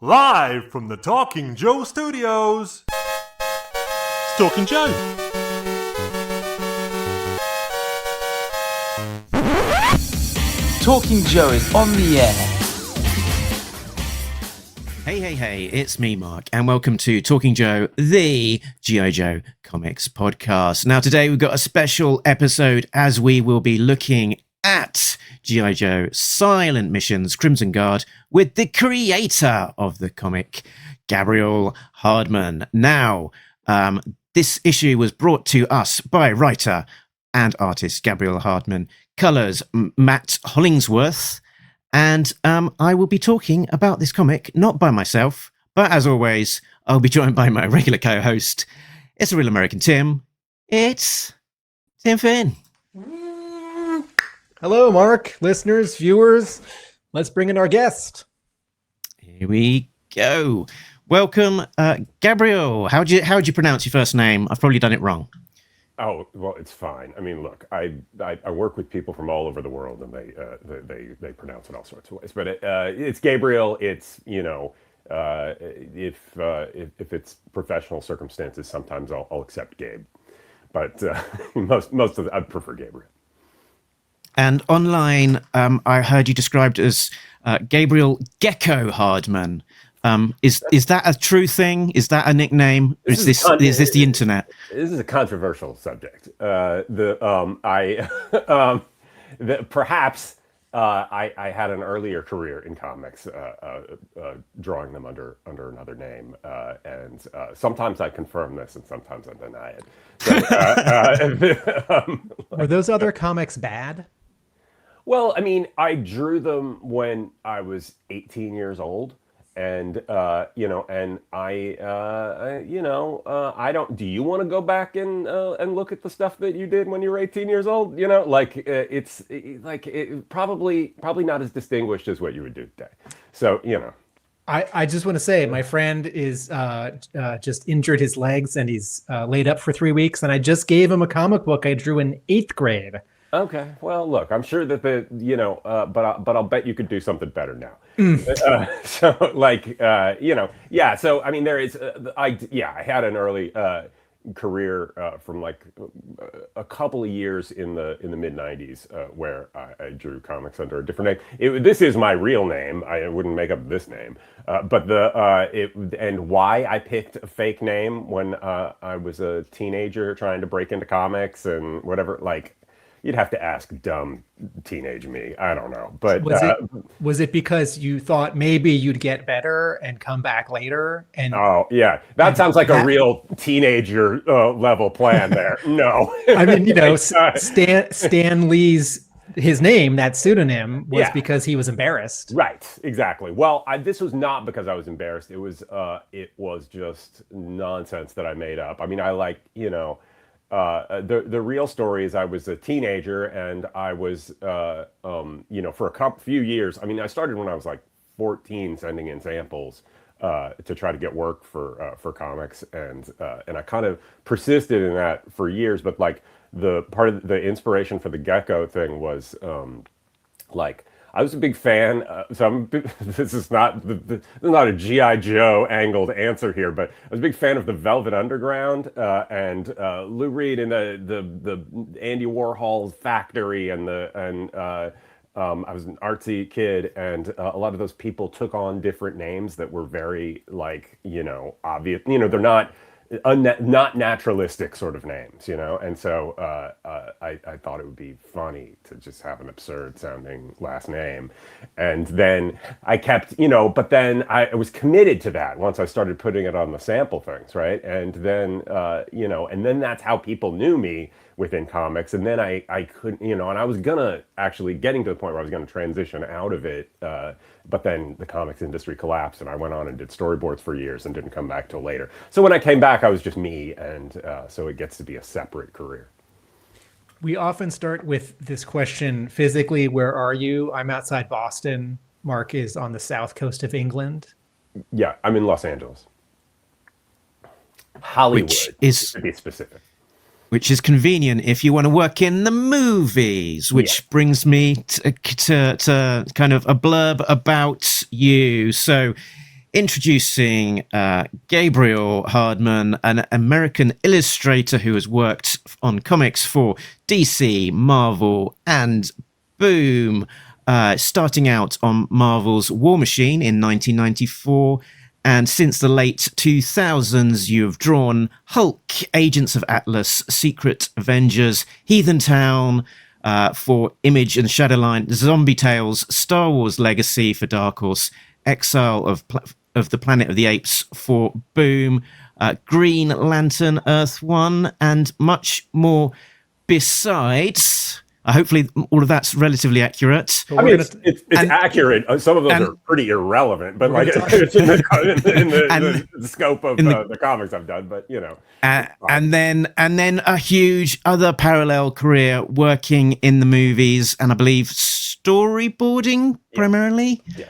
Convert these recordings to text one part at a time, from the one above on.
Live from the Talking Joe Studios. It's Talking Joe. Talking Joe is on the air. Hey, it's me, Mark, and welcome to Talking Joe, the G.I. Joe Comics podcast. Now, today we've got a special episode as we will be looking at G.I. Joe Sssilent Missions Crimson Guard with the creator of the comic, Gabriel Hardman. Now, this issue was brought to us by writer and artist Gabriel Hardman, colours Matt Hollingsworth, and I will be talking about this comic, not by myself, but as always, I'll be joined by my regular co-host. It's a real American Tim. It's Tim Finn. Hello, Mark, listeners, viewers. Let's bring in our guest. Here we go. Welcome, Gabriel. How'd you pronounce your first name? I've probably done it wrong. Oh, well, it's fine. I mean, look, I work with people from all over the world, and they pronounce it all sorts of ways. But it's Gabriel. It's if it's professional circumstances, sometimes I'll accept Gabe, but most of I prefer Gabriel. And online, I heard you described as Gabriel Gecko Hardman. Is that a true thing? Is that a nickname? Is this the internet? This is a controversial subject. Perhaps I had an earlier career in comics, drawing them under another name, and sometimes I confirm this, and sometimes I deny it. So, Were those other comics bad? Well, I mean, I drew them when I was 18 years old. And, I don't, do you want to go back and look at the stuff that you did when you were 18 years old? It's probably not as distinguished as what you would do today. So, I just want to say my friend is just injured his legs and he's laid up for 3 weeks. And I just gave him a comic book I drew in 8th grade. Okay. Well, look, I'm sure that but I'll bet you could do something better now. So I mean, there is, I had an early career from like a couple of years in the mid '90s where I drew comics under a different name. This is my real name. I wouldn't make up this name, and why I picked a fake name when I was a teenager trying to break into comics and whatever, like. You'd have to ask dumb teenage me. I don't know. But was it because you thought maybe you'd get better and come back later? And oh yeah, that sounds like a real teenager level plan there. No, I mean, Stan Lee's his name, that pseudonym, was because he was embarrassed. Right, exactly. Well, this was not because I was embarrassed. It was just nonsense that I made up. I mean, the real story is I was a teenager and I was, for a few years. I mean, I started when I was like 14, sending in samples to try to get work for comics, and I kind of persisted in that for years. But like the part of the inspiration for the Gecko thing was I was a big fan. This is not a G.I. Joe angled answer here, but I was a big fan of the Velvet Underground and Lou Reed and the Andy Warhol's Factory and I was an artsy kid, and a lot of those people took on different names that were very obvious. They're not naturalistic sort of names, and so I thought it would be funny to just have an absurd sounding last name. And then I kept, but then I was committed to that once I started putting it on the sample things, right? And then and then that's how people knew me within comics. And then I couldn't, and I was getting to the point where I was gonna transition out of it, but then the comics industry collapsed and I went on and did storyboards for years and didn't come back till later. So when I came back, I was just me, and so it gets to be a separate career. We often start with this question, physically, where are you? I'm outside Boston. Mark is on the south coast of England. Yeah, I'm in Los Angeles. Hollywood, to be specific. Which is convenient if you want to work in the movies, which brings me to kind of a blurb about you. So introducing Gabriel Hardman, an American illustrator who has worked on comics for DC, Marvel, and Boom, starting out on Marvel's War Machine in 1994. And since the late 2000s, you have drawn Hulk, Agents of Atlas, Secret Avengers, Heathentown for Image and Shadowline, Zombie Tales, Star Wars Legacy for Dark Horse, Exile of the Planet of the Apes for Boom, Green Lantern, Earth One, and much more besides. Hopefully, all of that's relatively accurate. I mean, it's accurate. Some of those are pretty irrelevant, but like it's in the scope of the comics I've done. But you know, and then a huge other parallel career working in the movies, and I believe storyboarding primarily. Yes.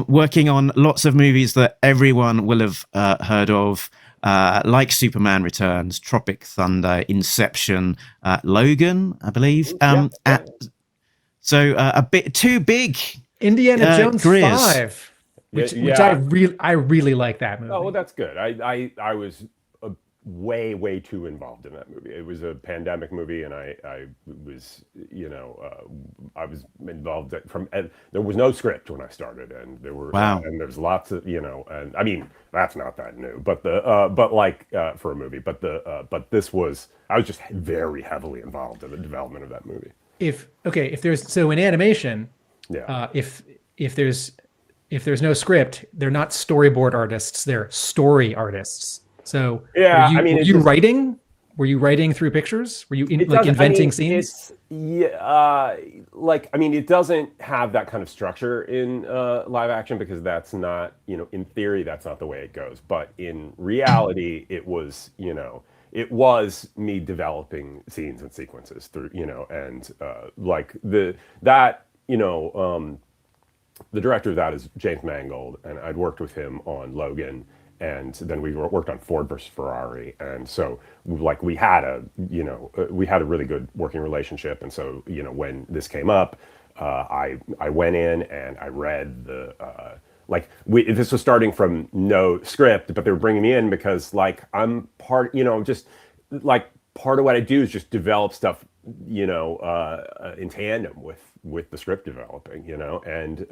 Working on lots of movies that everyone will have heard of. Like Superman Returns, Tropic Thunder, Inception, Logan, I believe. So a bit too big. Indiana Jones careers. 5, which I really like that movie. Oh well, that's good. I was way too involved in that movie. It was a pandemic movie, and I was I was involved there was no script when I started, and there were and there's lots of and I mean that's not that new, but for a movie, but this was I was just very heavily involved in the development of that movie. If there's in animation, if there's no script, they're not storyboard artists, they're story artists. So were you writing? Were you writing through pictures? Were you inventing scenes? It doesn't have that kind of structure in live action because that's not, in theory, that's not the way it goes. But in reality, it was me developing scenes and sequences through, and the director of that is James Mangold, and I'd worked with him on Logan. And then we worked on Ford versus Ferrari, and so we had a really good working relationship. And so when this came up, I went in and I read this was starting from no script, but they were bringing me in because I'm part part of what I do is just develop stuff in tandem with the script developing, and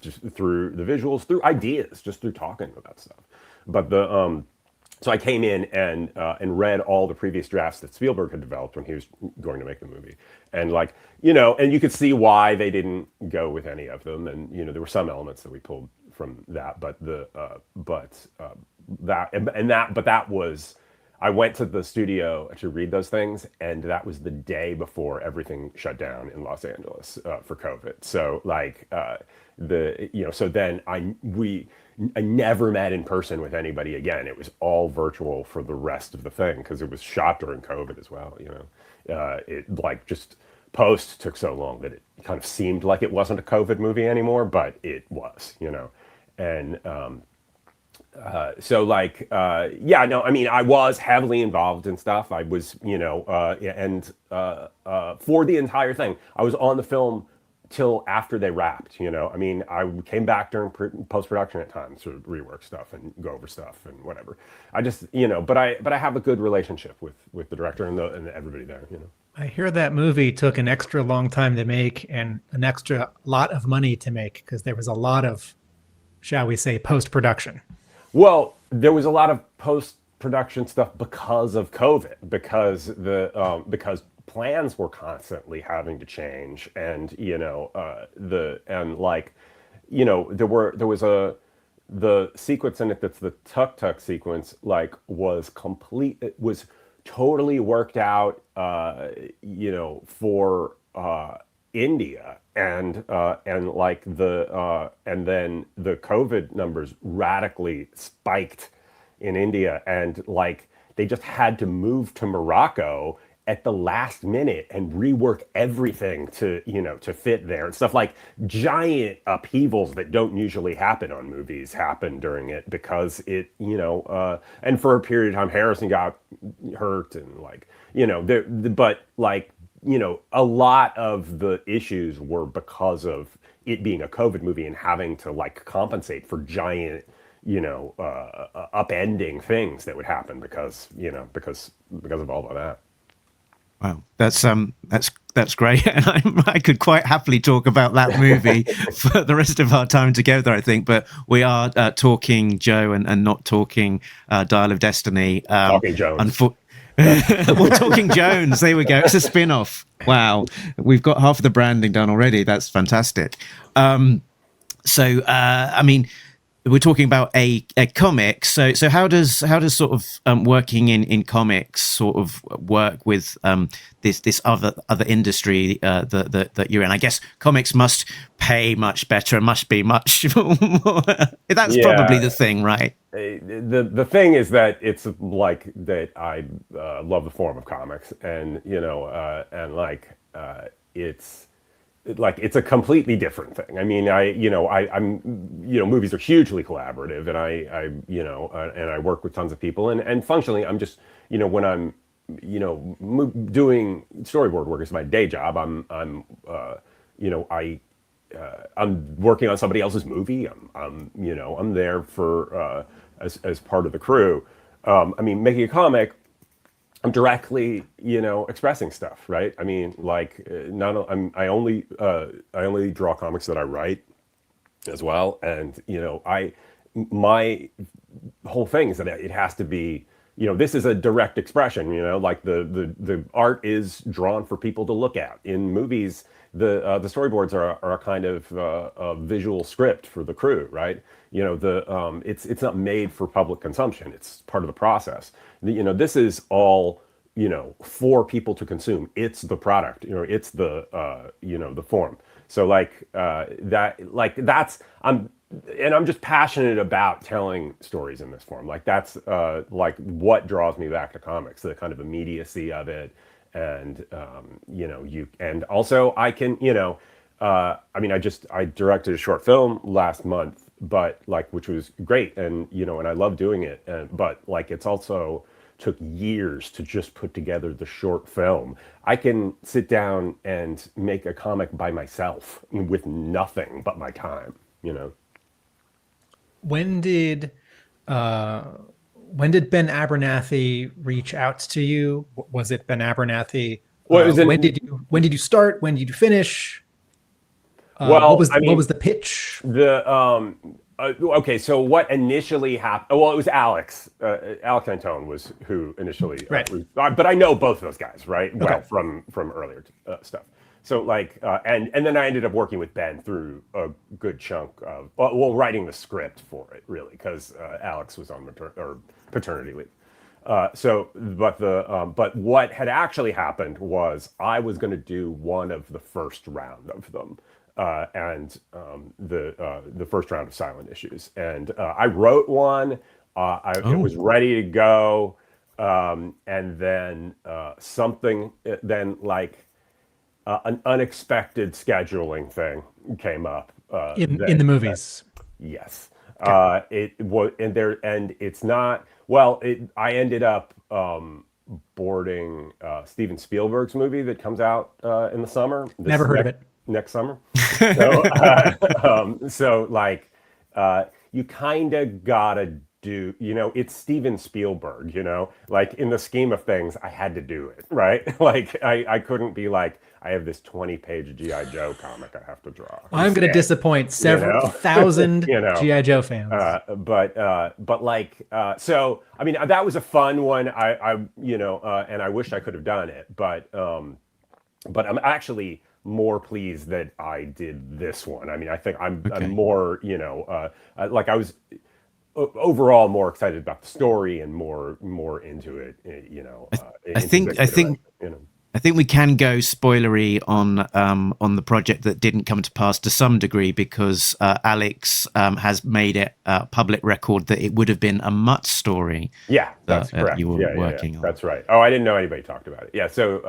just through the visuals, through ideas, just through talking about stuff. But so I came in and read all the previous drafts that Spielberg had developed when he was going to make the movie, and and you could see why they didn't go with any of them, and there were some elements that we pulled from that, but that was. I went to the studio to read those things, and that was the day before everything shut down in Los Angeles for COVID. So so then I never met in person with anybody again. It was all virtual for the rest of the thing because it was shot during COVID as well. It just post took so long that it kind of seemed like it wasn't a COVID movie anymore, but it was. And I was heavily involved in stuff. I was, for the entire thing, I was on the film till after they wrapped, I came back during post-production at times to rework stuff and go over stuff and whatever. I just, but I have a good relationship with the director and everybody there, I hear that movie took an extra long time to make and an extra lot of money to make because there was a lot of, shall we say, post-production. Well, there was a lot of post-production stuff because of COVID, because because plans were constantly having to change, and the sequence in it that's the tuk-tuk sequence was complete. It was totally worked out, for India, and then the COVID numbers radically spiked in India, and they just had to move to Morocco at the last minute and rework everything to fit there, and stuff like giant upheavals that don't usually happen on movies happen during it because it and for a period of time Harrison got hurt and a lot of the issues were because of it being a COVID movie and having to like compensate for giant, upending things that would happen because of all of that. Wow, that's great, and I could quite happily talk about that movie for the rest of our time together, I think. But we are talking Joe and not talking Dial of Destiny. Talking Jones. We're talking Jones. There we go. It's a spin-off. Wow, we've got half of the branding done already. That's fantastic. So, I mean, we're talking about a comic. So how does sort of working in comics sort of work with this other industry that you're in? I guess comics must pay much better and must be much more. That's probably the thing, right? The thing is that it's like that I love the form of comics, and it's a completely different thing. I mean, I'm movies are hugely collaborative, and I work with tons of people, and functionally, I'm just, when I'm, doing storyboard work is my day job. I'm working on somebody else's movie. I'm there for as part of the crew. I mean, making a comic, I'm directly, expressing stuff, right? I mean, like, I only draw comics that I write as well, and my whole thing is that it has to be, this is a direct expression, like the art is drawn for people to look at. In movies, the storyboards are a kind of a visual script for the crew, right? It's not made for public consumption. It's part of the process. This is all, for people to consume. It's the product, it's the, the form. So I'm just passionate about telling stories in this form. Like that's what draws me back to comics, the kind of immediacy of it. And, and also I can, I directed a short film last month, but which was great. And, and I love doing it. But it's also took years to just put together the short film. I can sit down and make a comic by myself with nothing but my time, When did Ben Abernathy reach out to you? Was it Ben Abernathy? When did you start? When did you finish? What was the pitch? Okay, so what initially happened? Well, it was Alex. Alex Antone was who initially. Right. But I know both of those guys, right? Okay. Well, from earlier stuff. So and then I ended up working with Ben through a good chunk of writing the script for it, really, because Alex was on paternity leave. But what had actually happened was I was going to do one of the first round of them, and the first round of Sssilent Issues, and I wrote one. It was ready to go, and then something an unexpected scheduling thing came up in the movies. Yes. It was, and it's not, well, I ended up boarding Steven Spielberg's movie that comes out in the summer. Never heard of it. Next summer. So, you kind of gotta do, it's Steven Spielberg, in the scheme of things, I had to do it, right? I couldn't be I have this 20-page G.I. Joe comic I have to draw. I'm going to disappoint several thousand G.I. Joe fans. So, I mean, that was a fun one. And I wish I could have done it, but I'm actually more pleased that I did this one. I mean, I think I'm more, I was overall more excited about the story and more into it, I think we can go spoilery on the project that didn't come to pass to some degree, because Alex has made it public record that it would have been a Mutt story. Yeah, that's correct. You were working on. That's right. Oh, I didn't know anybody talked about it. Yeah, so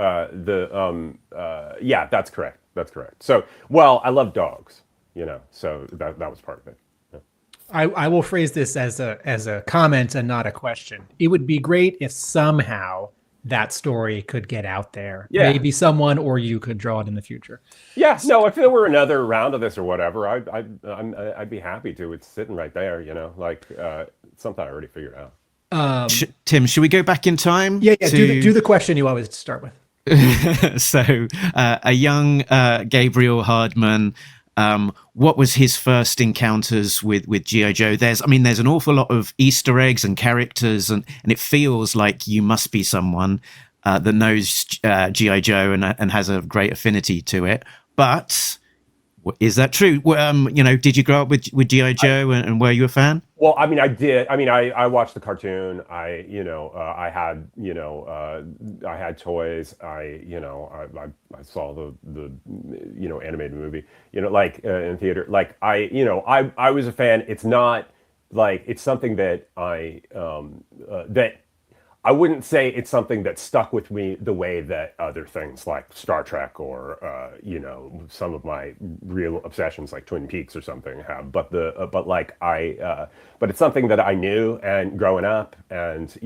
that's correct. That's correct. So, well, I love dogs, so that was part of it. Yeah. I will phrase this as a comment and not a question. It would be great if somehow that story could get out there. Yeah. Maybe someone or you could draw it in the future. Yeah, no, if there were another round of this or whatever, I'd be happy to. It's sitting right there, like something I already figured out. Tim, should we go back in time? Yeah. Do the question you always start with. So, a young Gabriel Hardman. What was his first encounters with G.I. Joe? There's an awful lot of Easter eggs and characters, and it feels like you must be someone that knows G.I. Joe and has a great affinity to it. But is that true? Did you grow up with G.I. Joe and were you a fan? Well, I did. I watched the cartoon. I had toys. I saw the animated movie. In theater. I was a fan. It's not like it's something that that I wouldn't say it's something that stuck with me the way that other things like Star Trek or some of my real obsessions like Twin Peaks or something have. But it's something that I knew and growing up and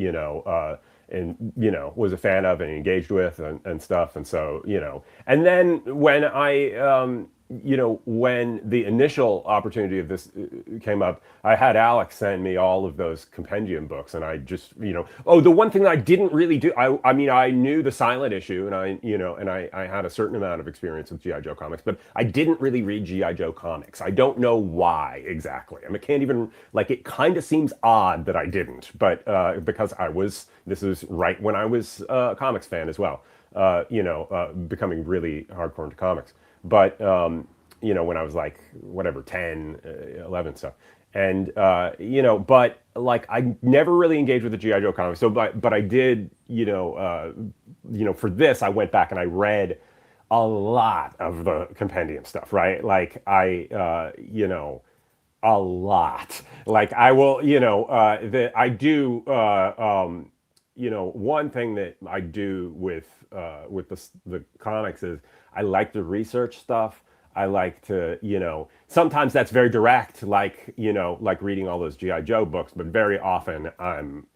was a fan of and engaged with and stuff. And so and then when when the initial opportunity of this came up, I had Alex send me all of those compendium books, and I just, the one thing that I didn't really do, I knew the Sssilent issue, and I had a certain amount of experience with G.I. Joe comics, but I didn't really read G.I. Joe comics. I don't know why exactly. I can't even, it kind of seems odd that I didn't, but because this was right when I was a comics fan as well, becoming really hardcore into comics. But, when I was 10, 11 stuff. And, but I never really engaged with the G.I. Joe comics. So, but I did, for this, I went back and I read a lot of the compendium stuff, right? A lot. I will, I do, one thing that I do with the comics is I like to research stuff. I like to, sometimes that's very direct, like reading all those G.I. Joe books, but very often I'm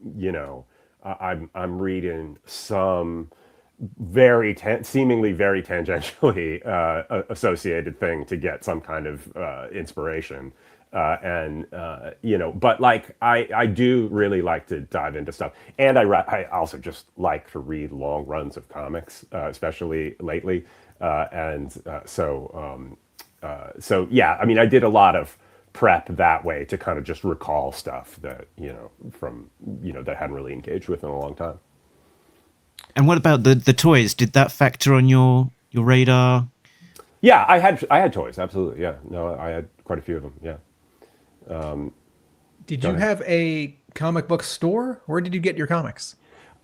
I'm reading some seemingly very tangentially associated thing to get some kind of inspiration. But I do really like to dive into stuff, and I also just like to read long runs of comics, especially lately, so yeah. I did a lot of prep that way to kind of just recall stuff that that I hadn't really engaged with in a long time. And what about the toys? Did that factor on your radar? Yeah, I had toys, absolutely. Yeah, no, I had quite a few of them. Yeah. Did you have a comic book store? Where did you get your comics?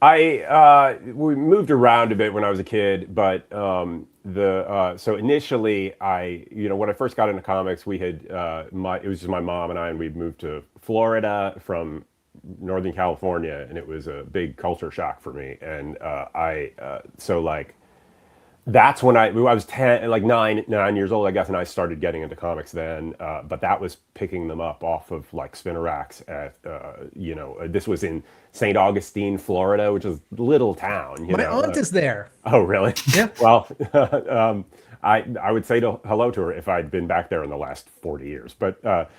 We moved around a bit when I was a kid, but so initially when I first got into comics, we had it was just my mom and I, and we'd moved to Florida from Northern California, and it was a big culture shock for me. And that's when I was 10, 9 years old, I guess, and I started getting into comics then. But that was picking them up off of spinner racks at, this was in St. Augustine, Florida, which is a little town. My aunt is there. Oh, really? Yeah. Well, I would say hello to her if I'd been back there in the last 40 years. But that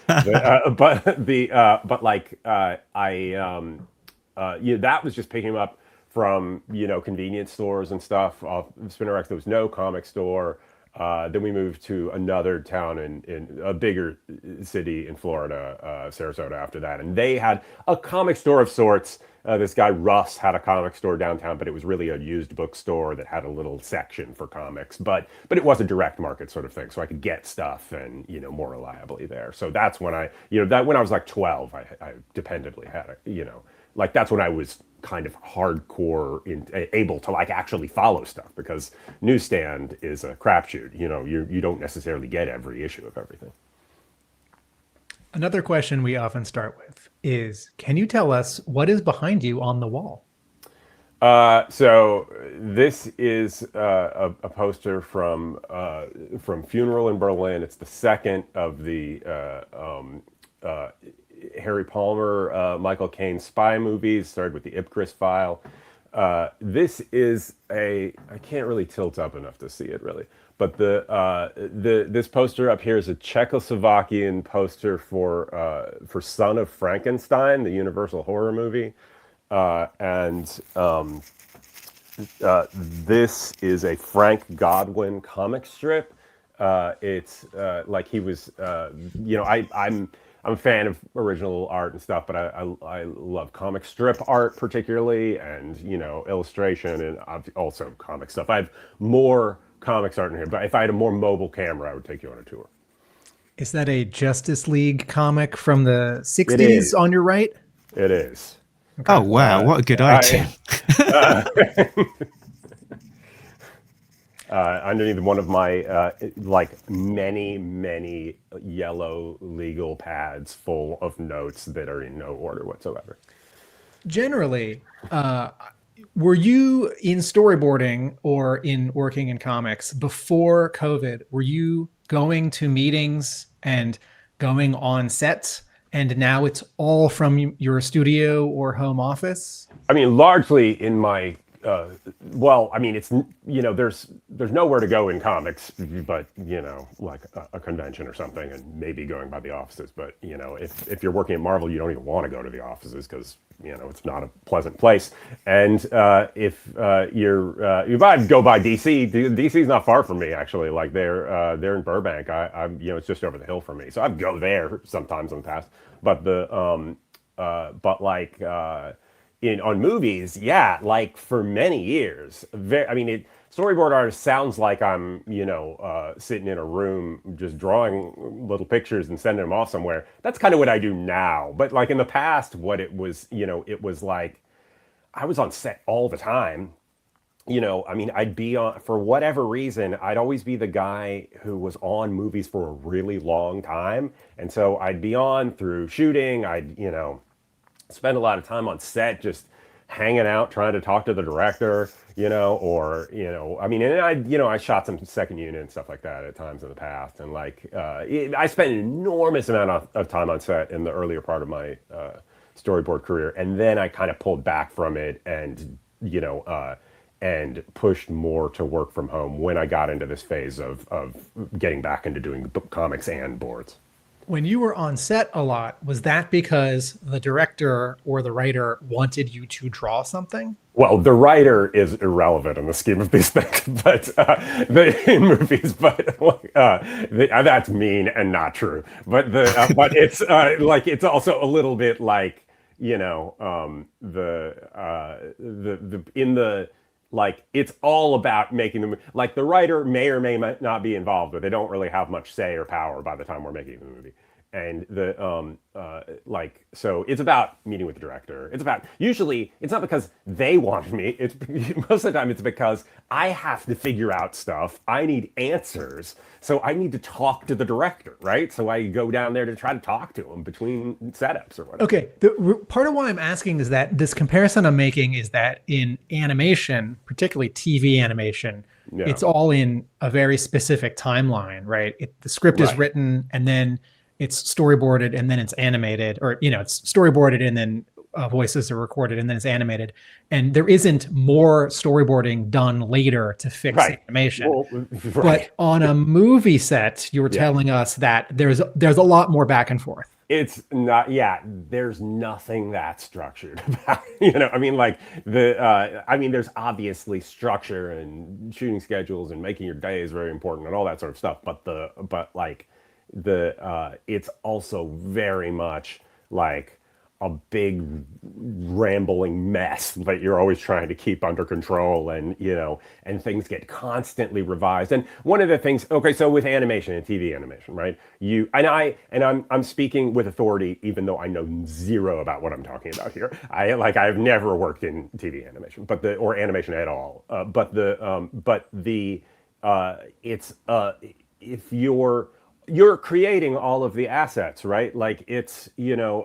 was just picking them up from convenience stores and stuff off spinner racks. There was no comic store. Then we moved to another town in a bigger city in Florida, Sarasota, after that, and they had a comic store of sorts. This guy Russ had a comic store downtown, but it was really a used bookstore that had a little section for comics, but it was a direct market sort of thing, so I could get stuff and more reliably there. So that's when I when I was 12, I dependably had that's when I was kind of hardcore able to actually follow stuff, because newsstand is a crapshoot. You don't necessarily get every issue of everything. Another question we often start with is, can you tell us what is behind you on the wall? So this is a poster from Funeral in Berlin. It's the second of the Harry Palmer, Michael Caine spy movies. Started with the Ipcris file. this is I can't really tilt up enough to see it really, but this poster up here is a Czechoslovakian poster for Son of Frankenstein, the Universal horror movie, and this is a Frank Godwin comic strip. It's like he was, I'm a fan of original art and stuff, but I love comic strip art particularly, and illustration, and also comic stuff. I have more comics art in here, but if I had a more mobile camera, I would take you on a tour. Is that a Justice League comic from the 60s on your right? It is. Okay. Oh wow, what a good item. Underneath one of my many yellow legal pads full of notes that are in no order whatsoever. Generally, were you in storyboarding or in working in comics before COVID? Were you going to meetings and going on sets, and now it's all from your studio or home office? I mean, largely in my it's there's nowhere to go in comics, but like a convention or something, and maybe going by the offices. But if you're working at Marvel, you don't even want to go to the offices because it's not a pleasant place. And if I'd go by DC, DC's not far from me actually. Like they're in Burbank. I'm it's just over the hill from me, so I'd go there sometimes in the past. But on movies, yeah, like for many years, storyboard artist sounds like I'm, sitting in a room just drawing little pictures and sending them off somewhere. That's kind of what I do now. But like in the past, what it was, it was like I was on set all the time. I'd be on, for whatever reason, I'd always be the guy who was on movies for a really long time. And so I'd be on through shooting, I'd, spend a lot of time on set just hanging out, trying to talk to the director, and I shot some second unit and stuff like that at times in the past. And I spent an enormous amount of time on set in the earlier part of my storyboard career. And then I kind of pulled back from it and pushed more to work from home when I got into this phase of getting back into doing comics and boards. When you were on set a lot, was that because the director or the writer wanted you to draw something? Well, the writer is irrelevant in the scheme of these things, but in movies. But that's mean and not true. But but it's it's also a little bit like it's all about making them, like the writer may or may not be involved, but they don't really have much say or power by the time we're making the movie. And so it's about meeting with the director. Usually it's not because they wanted me. It's most of the time it's because I have to figure out stuff. I need answers. So I need to talk to the director, right? So I go down there to try to talk to him between setups or whatever. Okay. Part of why I'm asking is that this comparison I'm making is that in animation, particularly TV animation, it's all in a very specific timeline, right? The script is written and then it's storyboarded and then it's animated, or it's storyboarded and then voices are recorded and then it's animated, and there isn't more storyboarding done later to fix animation. Well, but on a movie set, you were telling us that there's a lot more back and forth. It's not, there's nothing that structured about there's obviously structure and shooting schedules and making your day is very important and all that sort of stuff, but it's also very much like a big rambling mess that you're always trying to keep under control, and and things get constantly revised. And one of the things, so with animation and TV animation, right? I'm speaking with authority, even though I know zero about what I'm talking about here. I've never worked in TV animation, or animation at all. If you're creating all of the assets, right? Like it's, you don't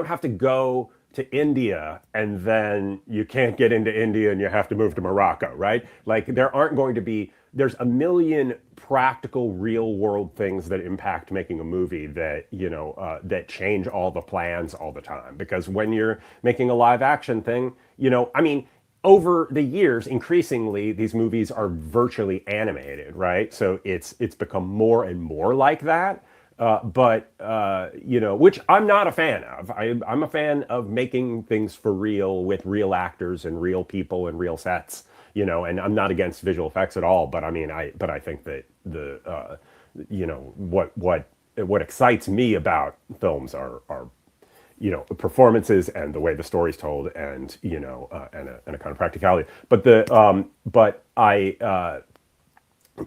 have to go to India and then you can't get into India and you have to move to Morocco, right? Like there aren't going to be there's a million practical real world things that impact making a movie that, that change all the plans all the time. Because when you're making a live action thing, over the years, increasingly, these movies are virtually animated, right? So it's become more and more like that. Which I'm not a fan of. I'm a fan of making things for real with real actors and real people and real sets, and I'm not against visual effects at all. But I think that what excites me about films are performances and the way the story's told, and and a kind of practicality.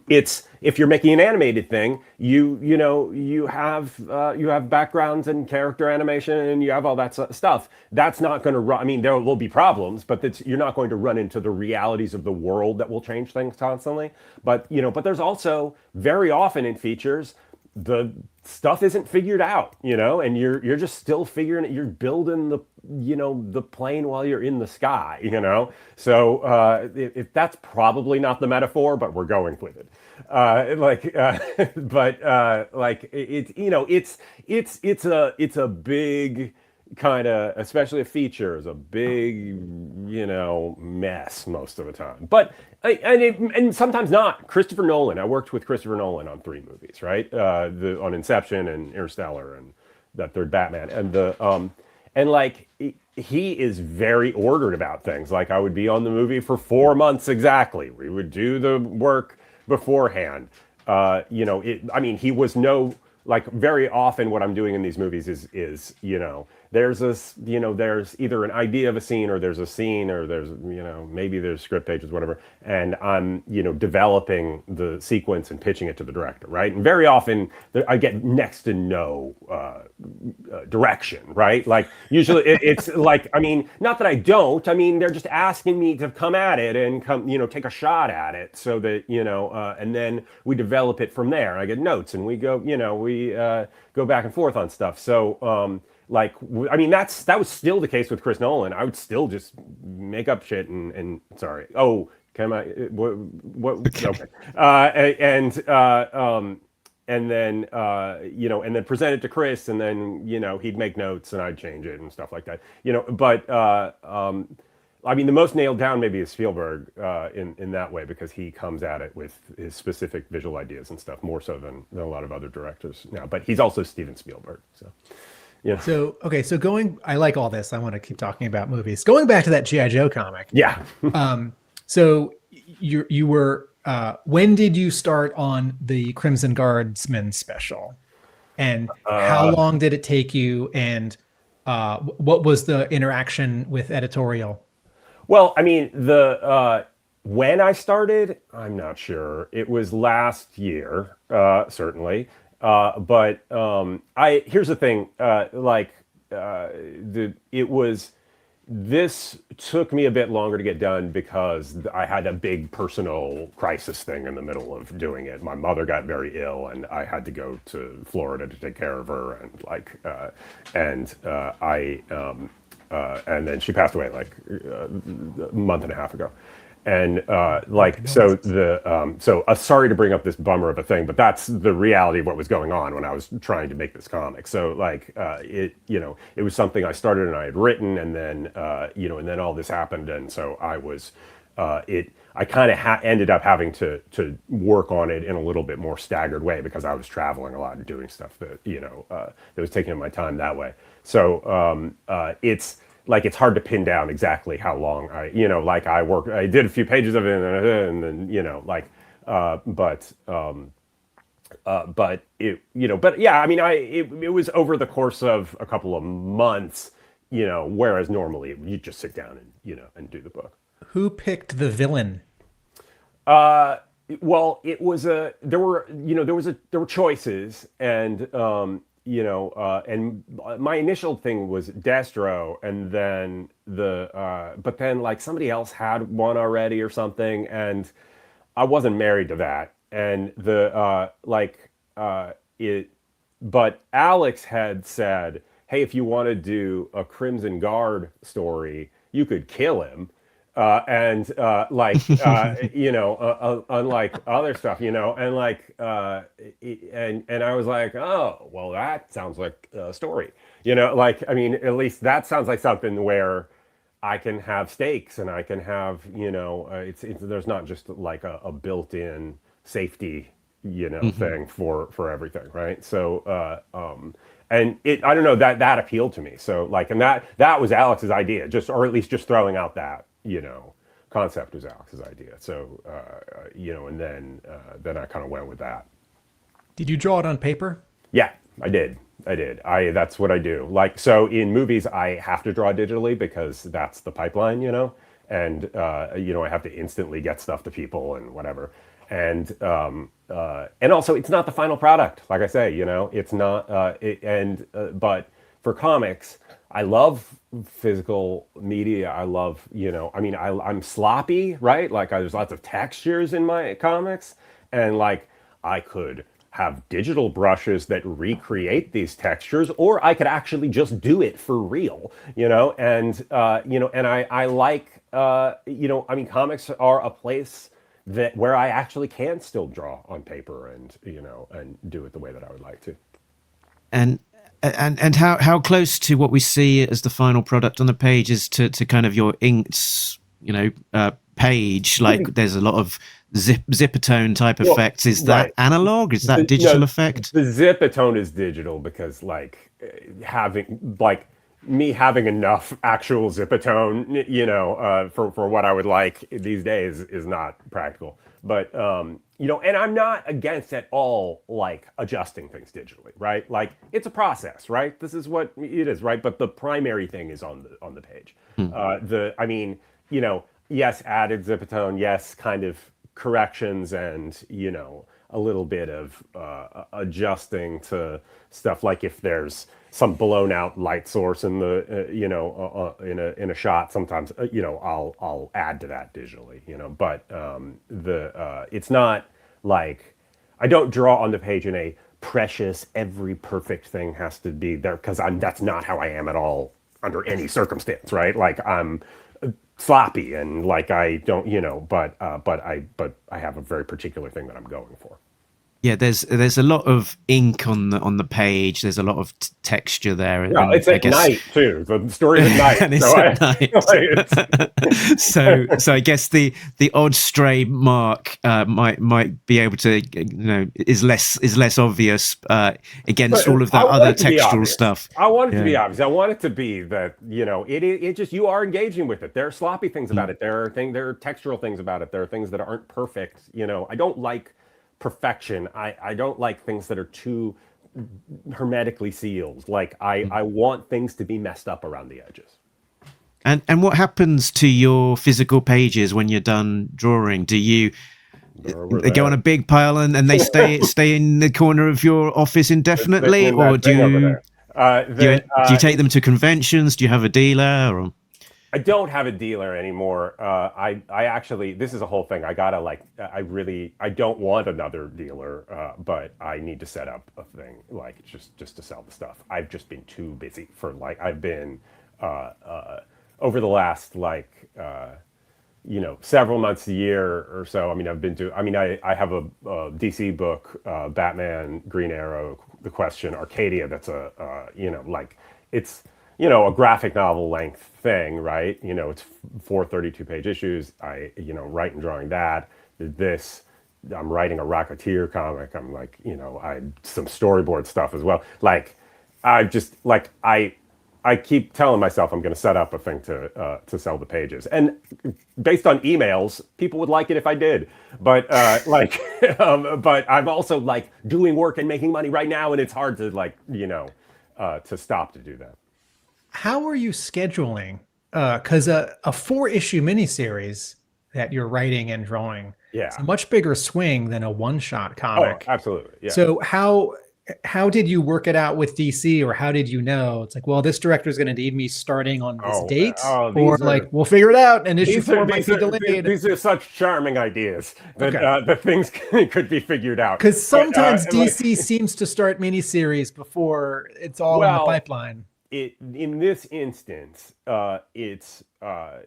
It's, if you're making an animated thing, you have backgrounds and character animation, and you have all that stuff. That's not going to run. There will be problems, but you're not going to run into the realities of the world that will change things constantly. But there's also very often in features, the stuff isn't figured out, and you're just still figuring it. You're building the plane while you're in the sky, So if that's probably not the metaphor, but we're going with it. It's a big kind of, especially a feature, is a big mess most of the time. But and sometimes not. Christopher Nolan. I worked with Christopher Nolan on 3 movies, right? On Inception and Interstellar and that third Batman, and he is very ordered about things. Like, I would be on the movie for 4 months exactly. We would do the work beforehand. He was very often what I'm doing in these movies is there's either an idea of a scene, or there's a scene, or there's, maybe there's script pages, whatever. And I'm, developing the sequence and pitching it to the director, right? And very often I get next to no direction, right? Like, usually it's like, not that I don't, they're just asking me to come at it and take a shot at it, so that, and then we develop it from there. I get notes, and we go, we go back and forth on stuff. So, that was still the case with Chris Nolan. I would still just make up shit and sorry. Oh, can I? What? Okay. And then and then present it to Chris, and then he'd make notes, and I'd change it and stuff like that. The most nailed down maybe is Spielberg in that way, because he comes at it with his specific visual ideas and stuff more so than a lot of other directors now. But he's also Steven Spielberg, so. Yeah. So I like all this. I want to keep talking about movies. Going back to that G.I. Joe comic. Yeah. So you were when did you start on the Crimson Guardsman special? And how long did it take you? And what was the interaction with editorial? Well, when I started, I'm not sure. It was last year, certainly. Here's the thing, this took me a bit longer to get done because I had a big personal crisis thing in the middle of doing it. My mother got very ill, and I had to go to Florida to take care of her, and and then she passed away a month and a half ago. And sorry to bring up this bummer of a thing, but that's the reality of what was going on when I was trying to make this comic. So it was something I started and I had written, and then and then all this happened, and so I was I kind of ended up having to work on it in a little bit more staggered way, because I was traveling a lot and doing stuff that that was taking up my time that way. So it's hard to pin down exactly how long I did a few pages of it, and then it was over the course of a couple of months, whereas normally you just sit down and and do the book. Who picked the villain? Well, it was there were choices, and and my initial thing was Destro, and then but then somebody else had one already or something, and I wasn't married to that, and but Alex had said, hey, if you want to do a Crimson Guard story, you could kill him. and unlike other stuff, and and I was like, oh, well, that sounds like a story, at least that sounds like something where I can have stakes and I can have, it's there's not just like a built-in safety, thing for everything, right? So, and I don't know, that appealed to me. So and that was Alex's idea, or at least just throwing out that, concept was Alex's idea. So, and then I kind of went with that. Did you draw it on paper? Yeah, I did. That's what I do. So in movies, I have to draw digitally because that's the pipeline, and, I have to instantly get stuff to people and whatever. And also it's not the final product. Like I say, it's not, but for comics, I love physical media. I love, I'm sloppy, right? There's lots of textures in my comics, and I could have digital brushes that recreate these textures, or I could actually just do it for real, and I like, comics are a place where I actually can still draw on paper and, and do it the way that I would like to. And how close to what we see as the final product on the page is to kind of your inks, page? There's a lot of zippertone type effects. Is that analog? Is that digital effect? The zippertone is digital because having enough actual zippertone, for what I would like these days is not practical. But and I'm not against at all adjusting things digitally, right? It's a process, right? This is what it is, right? But the primary thing is on the page. Yes, added zippertone, yes, kind of corrections and a little bit of adjusting to stuff, like if there's some blown out light source in the in a shot, sometimes I'll add to that digitally, but it's not I don't draw on the page in a precious every perfect thing has to be there, because that's not how I am at all under any circumstance, right? I'm sloppy and I don't, but I have a very particular thing that I'm going for. Yeah, there's a lot of ink on the page. There's a lot of texture there. Yeah, it's at night too. The story is at night. And it's at night. So I guess the odd stray mark might be able to, is less obvious against all of that other textural stuff. I want it to be obvious. I want it to be that it just, you are engaging with it. There are sloppy things about it. There are textural things about it. There are things that aren't perfect. I don't like perfection. I don't like things that are too hermetically sealed. I want things to be messed up around the edges. And what happens to your physical pages when you're done drawing? Do they go on a big pile and they stay in the corner of your office indefinitely, or do you take them to conventions? Do you have a dealer? Or? I don't have a dealer anymore. I actually, this is a whole thing. I gotta I don't want another dealer, but I need to set up a thing just to sell the stuff. I've just been too busy for I've been over the last several months, a year or so. I have a DC book, Batman, Green Arrow, The Question, Arcadia. That's it's a graphic novel length thing, right? It's 4 32-page issues. I, write and drawing that. This, I'm writing a Rocketeer comic. I'm I some storyboard stuff as well. I keep telling myself I'm going to set up a thing to sell the pages, and based on emails, people would like it if I did. But but I'm also doing work and making money right now, and it's hard to to stop to do that. How are you scheduling? Because a 4-issue miniseries that you're writing and drawing, it's a much bigger swing than a one-shot comic. Oh, absolutely. Yeah. So how did you work it out with DC, or how did you know it's well, this director is going to need me starting on this date, or we'll figure it out and issue 4 might be delayed? These are such charming ideas that the things could be figured out. Because sometimes DC seems to start miniseries before it's all in the pipeline. in this instance, it's the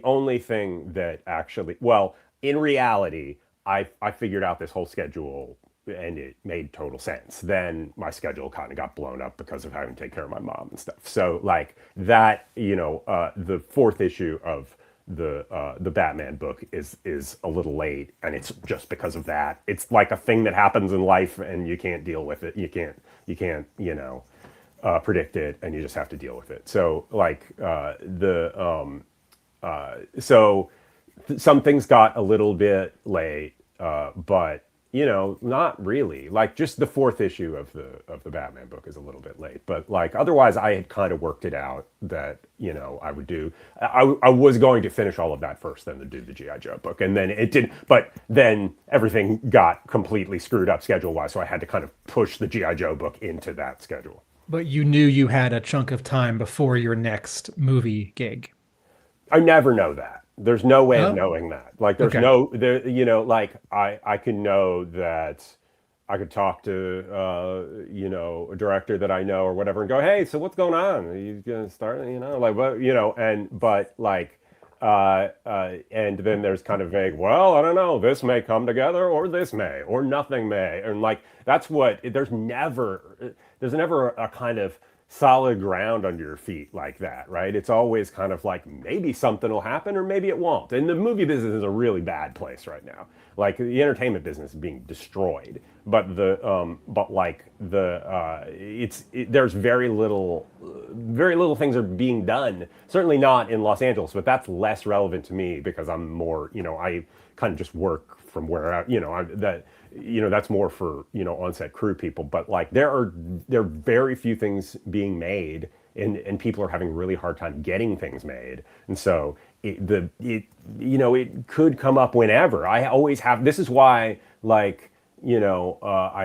only thing that actually, well, in reality, I figured out this whole schedule and it made total sense. Then my schedule kind of got blown up because of having to take care of my mom and stuff. So like that, the fourth issue of the Batman book is a little late, and it's just because of that. It's like a thing that happens in life and you can't deal with it. You can't predict it, and you just have to deal with it. So like some things got a little bit late, but not really. Like just the fourth issue of the Batman book is a little bit late, but like otherwise I had kind of worked it out that I would do. I was going to finish all of that first, then to do the G.I. Joe book, and then it didn't. But then everything got completely screwed up schedule wise, so I had to kind of push the G.I. Joe book into that schedule. But you knew you had a chunk of time before your next movie gig. I never know that. There's no way of knowing that. Like there's like I can know that I could talk to a director that I know or whatever and go, hey, so what's going on? Are you gonna start? Like what and then there's kind of vague, well, I don't know, this may come together or this may or nothing may. And like that's what there's never a kind of solid ground under your feet like that, right? It's always kind of like maybe something will happen or maybe it won't. And the movie business is a really bad place right now. Like the entertainment business is being destroyed, but there's very little things are being done. Certainly not in Los Angeles, but that's less relevant to me because I'm more, I kind of just work from where that's more for on-set crew people. But like there are very few things being made, and people are having a really hard time getting things made, and so it could come up whenever. I always have. This is why I'd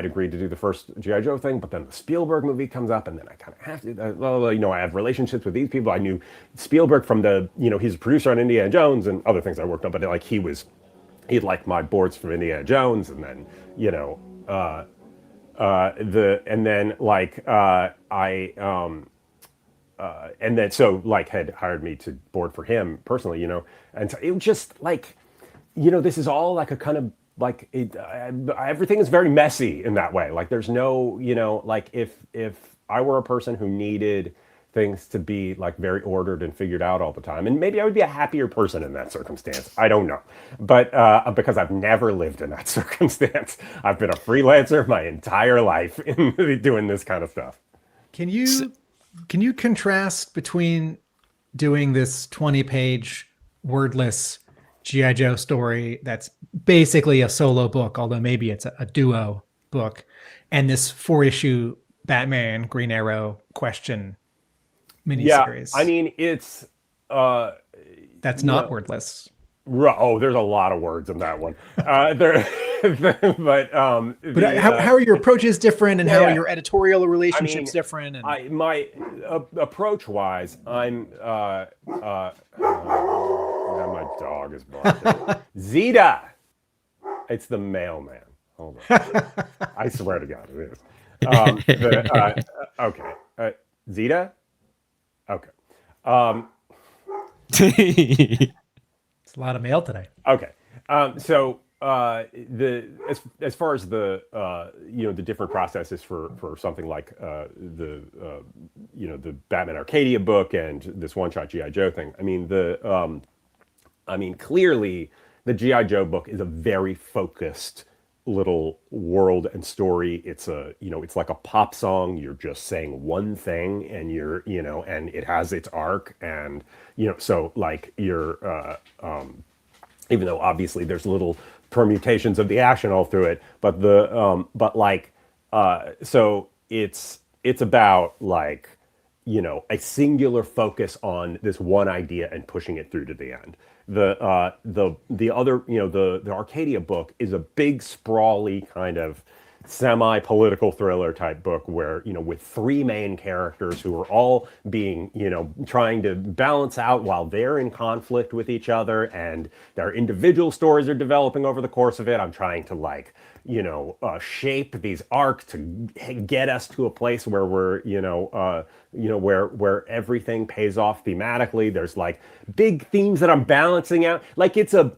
agreed to do the first G.I. Joe thing, but then the Spielberg movie comes up, and then I kind of have to. I have relationships with these people. I knew Spielberg from he's a producer on Indiana Jones and other things I worked on, but like he'd like my boards from Indiana Jones, and then and then so like had hired me to board for him personally, and so it was just like, this is all like a kind of like everything is very messy in that way. Like there's no, like if I were a person who needed things to be like very ordered and figured out all the time, and maybe I would be a happier person in that circumstance. I don't know, but because I've never lived in that circumstance. I've been a freelancer my entire life in doing this kind of stuff. Can you contrast between doing this 20-page wordless G.I. Joe story that's basically a solo book, although maybe it's a duo book, and this 4-issue Batman Green Arrow question miniseries? Yeah, I mean, it's that's not wordless. Oh, there's a lot of words in that one. But how are your approaches different, and how are your editorial relationships different? And my approach wise, I'm now my dog is barking. Zeta, it's the mailman. Hold on, I swear to God, it is. Okay, Zeta. Okay. It's a lot of mail today. Okay. So as far as the the different processes for something like the Batman Arcadia book and this one-shot G.I. Joe thing. I mean clearly the G.I. Joe book is a very focused little world and story. It's it's like a pop song. You're just saying one thing, and and it has its arc, and so like you're even though obviously there's little permutations of the action all through it, but so it's about like a singular focus on this one idea and pushing it through to the end. The other, the Arcadia book is a big, sprawly kind of semi-political thriller type book where, with 3 main characters who are all being, trying to balance out while they're in conflict with each other, and their individual stories are developing over the course of it. I'm trying to shape these arcs to get us to a place where we're, where everything pays off thematically. There's like big themes that I'm balancing out. Like it's a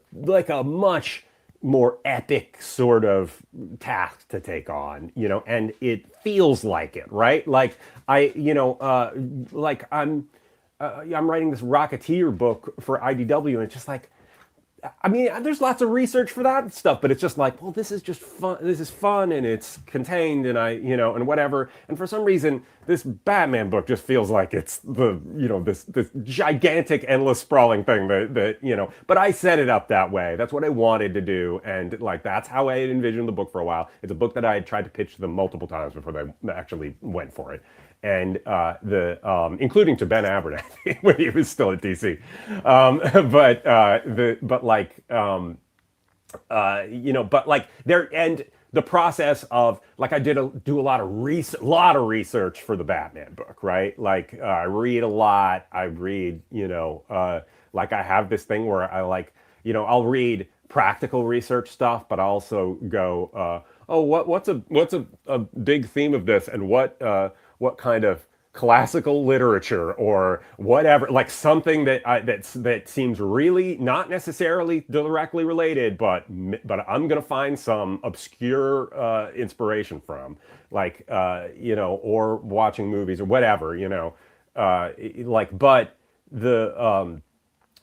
much more epic sort of task to take on, and it feels like it, right? Like I'm writing this Rocketeer book for IDW, and it's just like, I mean, there's lots of research for that stuff, but it's just like, well, this is just fun. This is fun, and it's contained, and and whatever. And for some reason, this Batman book just feels like it's this gigantic, endless, sprawling thing that. But I set it up that way. That's what I wanted to do, and like that's how I envisioned the book for a while. It's a book that I had tried to pitch to them multiple times before they actually went for it. And including to Ben Abernathy when he was still at DC, the process of like I do a lot of research for the Batman book, right? Like I read a lot. I read, like I have this thing where I like, I'll read practical research stuff, but I also go, what's a big theme of this, and what kind of classical literature or whatever, like something that seems really not necessarily directly related, but I'm gonna find some obscure inspiration from, like or watching movies or whatever, but the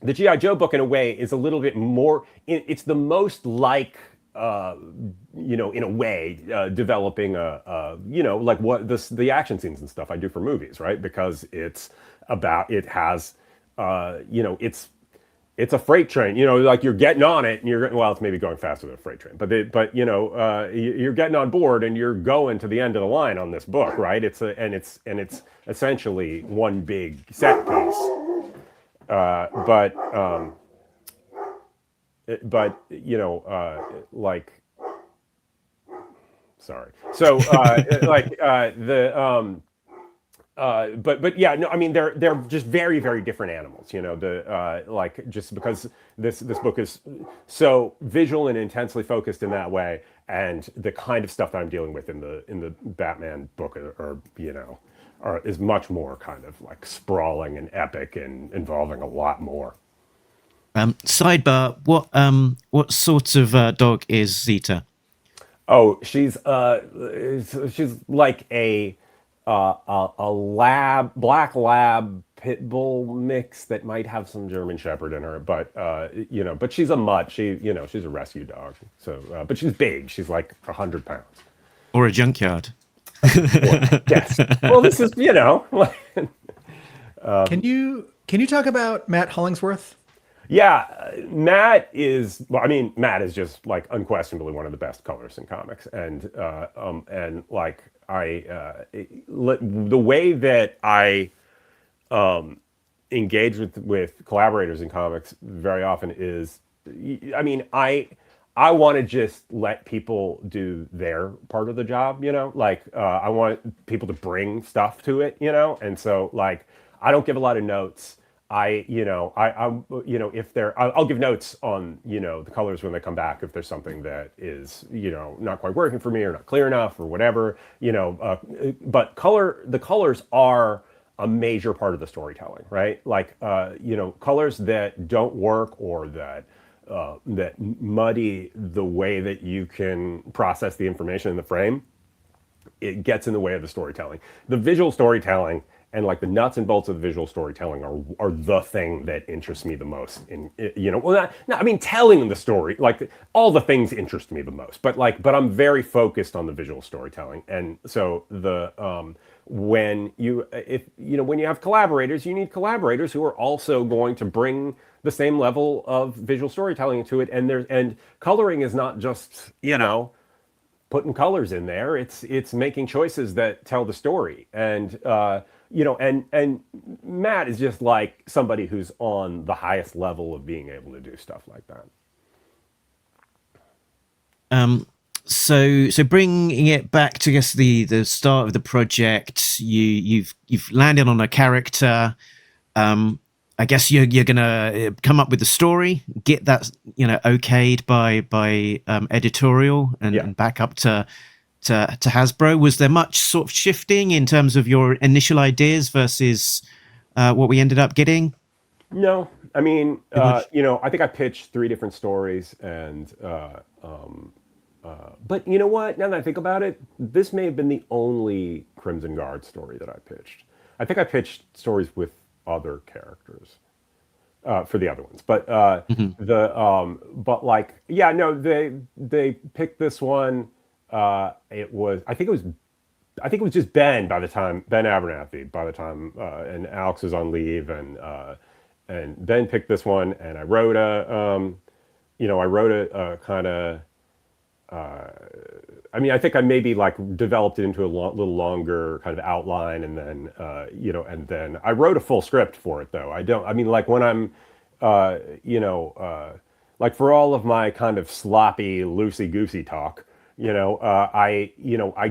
G.I. Joe book in a way is a little bit more. It's the most like. In a way, developing like what the action scenes and stuff I do for movies, right? Because it's a freight train, like you're getting on it and it's maybe going faster than a freight train, but you're getting on board and you're going to the end of the line on this book, right? It's essentially one big set piece, sorry. So, but yeah, no, I mean, they're just very, very different animals, just because this book is so visual and intensely focused in that way. And the kind of stuff that I'm dealing with in the Batman book is much more kind of like sprawling and epic and involving a lot more. Sidebar: what sort of dog is Zeta? Oh, she's like a black lab pit bull mix that might have some German Shepherd in her, but but she's a mutt. She's a rescue dog. So, but she's big. She's like 100 pounds. Or a junkyard. Yes. Well, this is Can you talk about Matt Hollingsworth? Yeah, Matt is just like unquestionably one of the best colorists in comics, and like the way that I engage with collaborators in comics very often is, I want to just let people do their part of the job, I want people to bring stuff to it, and so like I don't give a lot of notes. I'll give notes on, the colors when they come back, if there's something that is, not quite working for me or not clear enough or whatever, but the colors are a major part of the storytelling, right? Like, colors that don't work or that muddy the way that you can process the information in the frame, it gets in the way of the storytelling. The visual storytelling and like the nuts and bolts of the visual storytelling are the thing that interests me the most. Telling the story, like all the things interest me the most, but I'm very focused on the visual storytelling. And so when you have collaborators, you need collaborators who are also going to bring the same level of visual storytelling to it. And coloring is not just, putting colors in there. It's making choices that tell the story. And and Matt is just like somebody who's on the highest level of being able to do stuff like that. So bringing it back to, I guess, the start of the project, you've landed on a character. I guess you're gonna come up with the story, get that okayed by editorial and back up to Hasbro. Was there much sort of shifting in terms of your initial ideas versus what we ended up getting? No, I mean, I think I pitched 3 different stories, and but you know what? Now that I think about it, this may have been the only Crimson Guard story that I pitched. I think I pitched stories with other characters for the other ones, but they picked this one. I think it was just Ben Abernathy by the time, and Alex was on leave, and Ben picked this one, and I wrote a kind of. I think I maybe developed it into a little longer kind of outline, and then and then I wrote a full script for it. Though when I'm, for all of my kind of sloppy, loosey goosey talk, I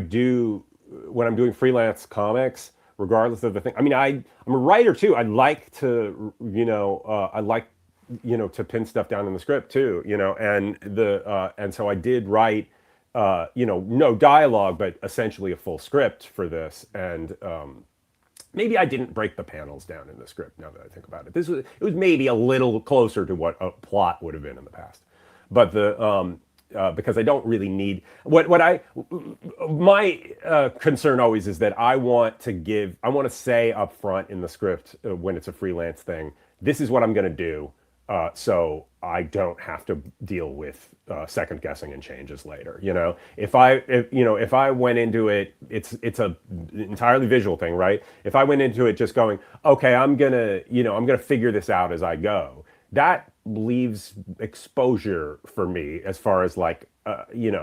do when I'm doing freelance comics, regardless of the thing. I'm a writer too. I like to, to pin stuff down in the script too, and so I did write, no dialogue, but essentially a full script for this. And maybe I didn't break the panels down in the script. Now that I think about it, it was maybe a little closer to what a plot would have been in the past, but because I don't really need my concern always is that I want to say up front in the script when it's a freelance thing, this is what I'm going to do. So I don't have to deal with second guessing and changes later. If I went into it, it's a entirely visual thing, right? If I went into it just going, okay, I'm gonna figure this out as I go, that leaves exposure for me as far as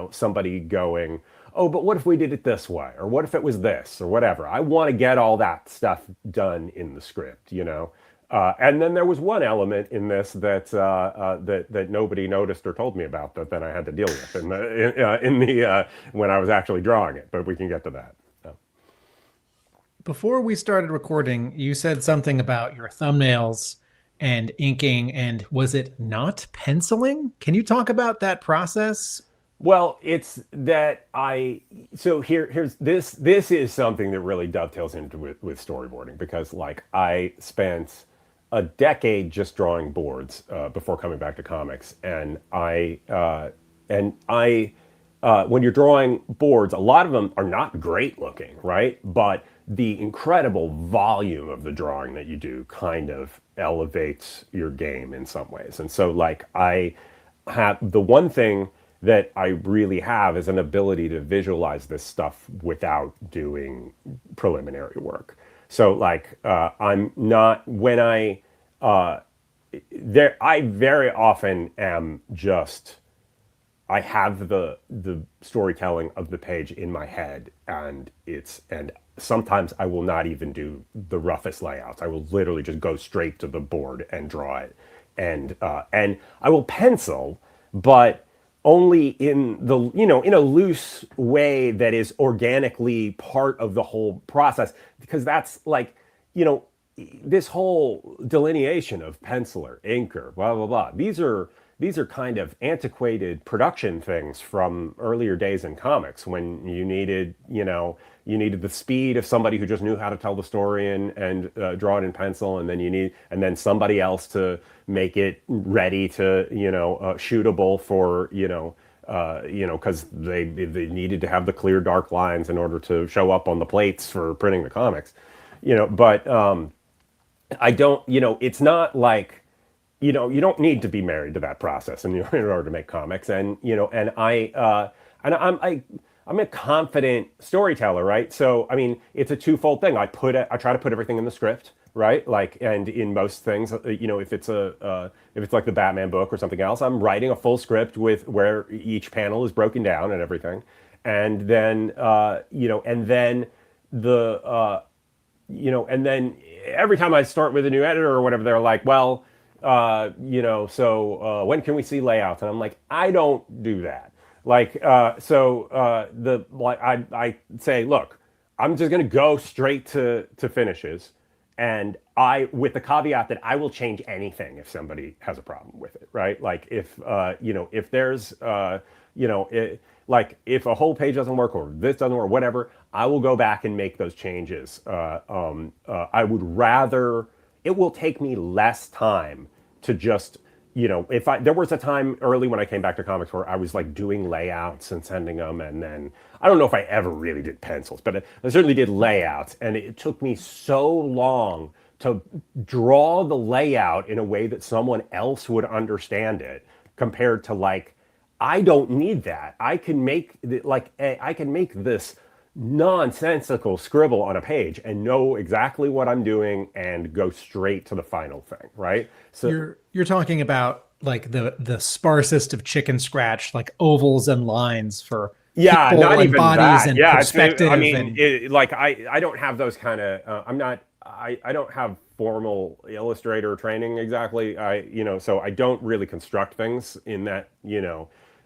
somebody going, oh, but what if we did it this way, or what if it was this, or whatever. I want to get all that stuff done in the script, and then there was one element in this that that nobody noticed or told me about that then I had to deal with in the when I was actually drawing it. But we can get to that. Before we started recording, you said something about your thumbnails and inking, and was it not penciling? Can you talk about that process? Well, it's that here's this is something that really dovetails into with storyboarding, because I spent a decade just drawing boards before coming back to comics, and I when you're drawing boards, a lot of them are not great looking, right? But the incredible volume of the drawing that you do kind of elevates your game in some ways. And so I have the one thing that I really have is an ability to visualize this stuff without doing preliminary work. So I'm not, when I very often am just, I have the storytelling of the page in my head, and sometimes I will not even do the roughest layouts. I will literally just go straight to the board and draw it. And I will pencil, but only in in a loose way that is organically part of the whole process, because that's this whole delineation of penciler, inker, blah blah blah. These are kind of antiquated production things from earlier days in comics, when you needed the speed of somebody who just knew how to tell the story and draw it in pencil, and then somebody else to make it ready to shootable for because they needed to have the clear dark lines in order to show up on the plates for printing the comics, but I don't, it's not like, you don't need to be married to that process in order to make comics. And, and I'm a confident storyteller, right? So, it's a twofold thing. I try to put everything in the script, right? And in most things, if it's like the Batman book or something else, I'm writing a full script with where each panel is broken down and everything. And then, and then and then every time I start with a new editor or whatever, they're like, well, when can we see layouts? And I'm like, I don't do that. I say, look, I'm just going to go straight to finishes. and I, with the caveat that I will change anything if somebody has a problem with it, right? Like if if there's like if a whole page doesn't work or this doesn't work, whatever, I will go back and make those changes. I would rather, it will take me less time to just, there was a time early when I came back to comics where I was like doing layouts and sending them, and then I don't know if I ever really did pencils, but I certainly did layouts, and it took me so long to draw the layout in a way that someone else would understand it, compared to like, I don't need that. I can make this nonsensical scribble on a page and know exactly what I'm doing and go straight to the final thing, right? So you're talking about like the sparsest of chicken scratch, like ovals and lines for people not and even bodies that. and Yeah, perspective. I mean, I don't have those kind of. I don't have formal illustrator training exactly. So I don't really construct things in that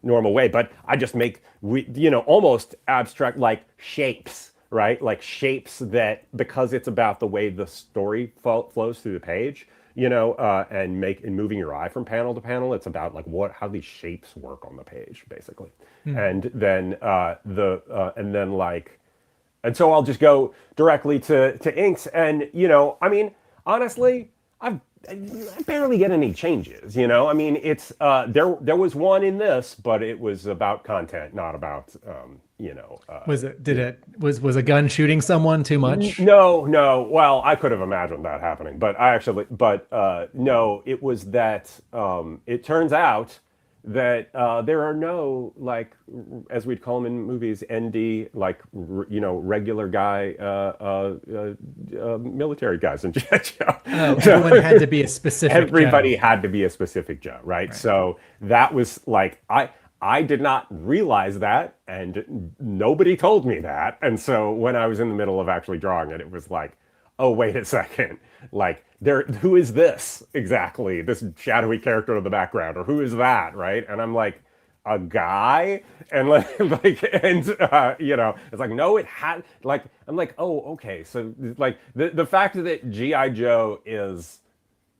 normal way, but I just make almost abstract, like shapes, right? Like shapes that, because it's about the way the story flows through the page, and moving your eye from panel to panel. It's about like how these shapes work on the page, basically. And then and so I'll just go directly to inks, and I mean, honestly, I barely get any changes, I mean, it's there was one in this, but it was about content, not about was a gun shooting someone too much? No. Well, I could have imagined that happening, but no, it was that it turns out that there are no, like, as we'd call them in movies, ND, like, regular guy military guys in G.I. Joe. Oh, everyone had to be a specific Everybody Joe. had to be a specific Joe, right? So that was like, I did not realize that, and nobody told me that. And so when I was in the middle of actually drawing it, it was like, oh, wait a second. Like, who is this exactly? This shadowy character in the background, or who is that, right? And I'm like, a guy? And it's like, no, it had, like, I'm like, oh, okay. So like the fact that G.I. Joe is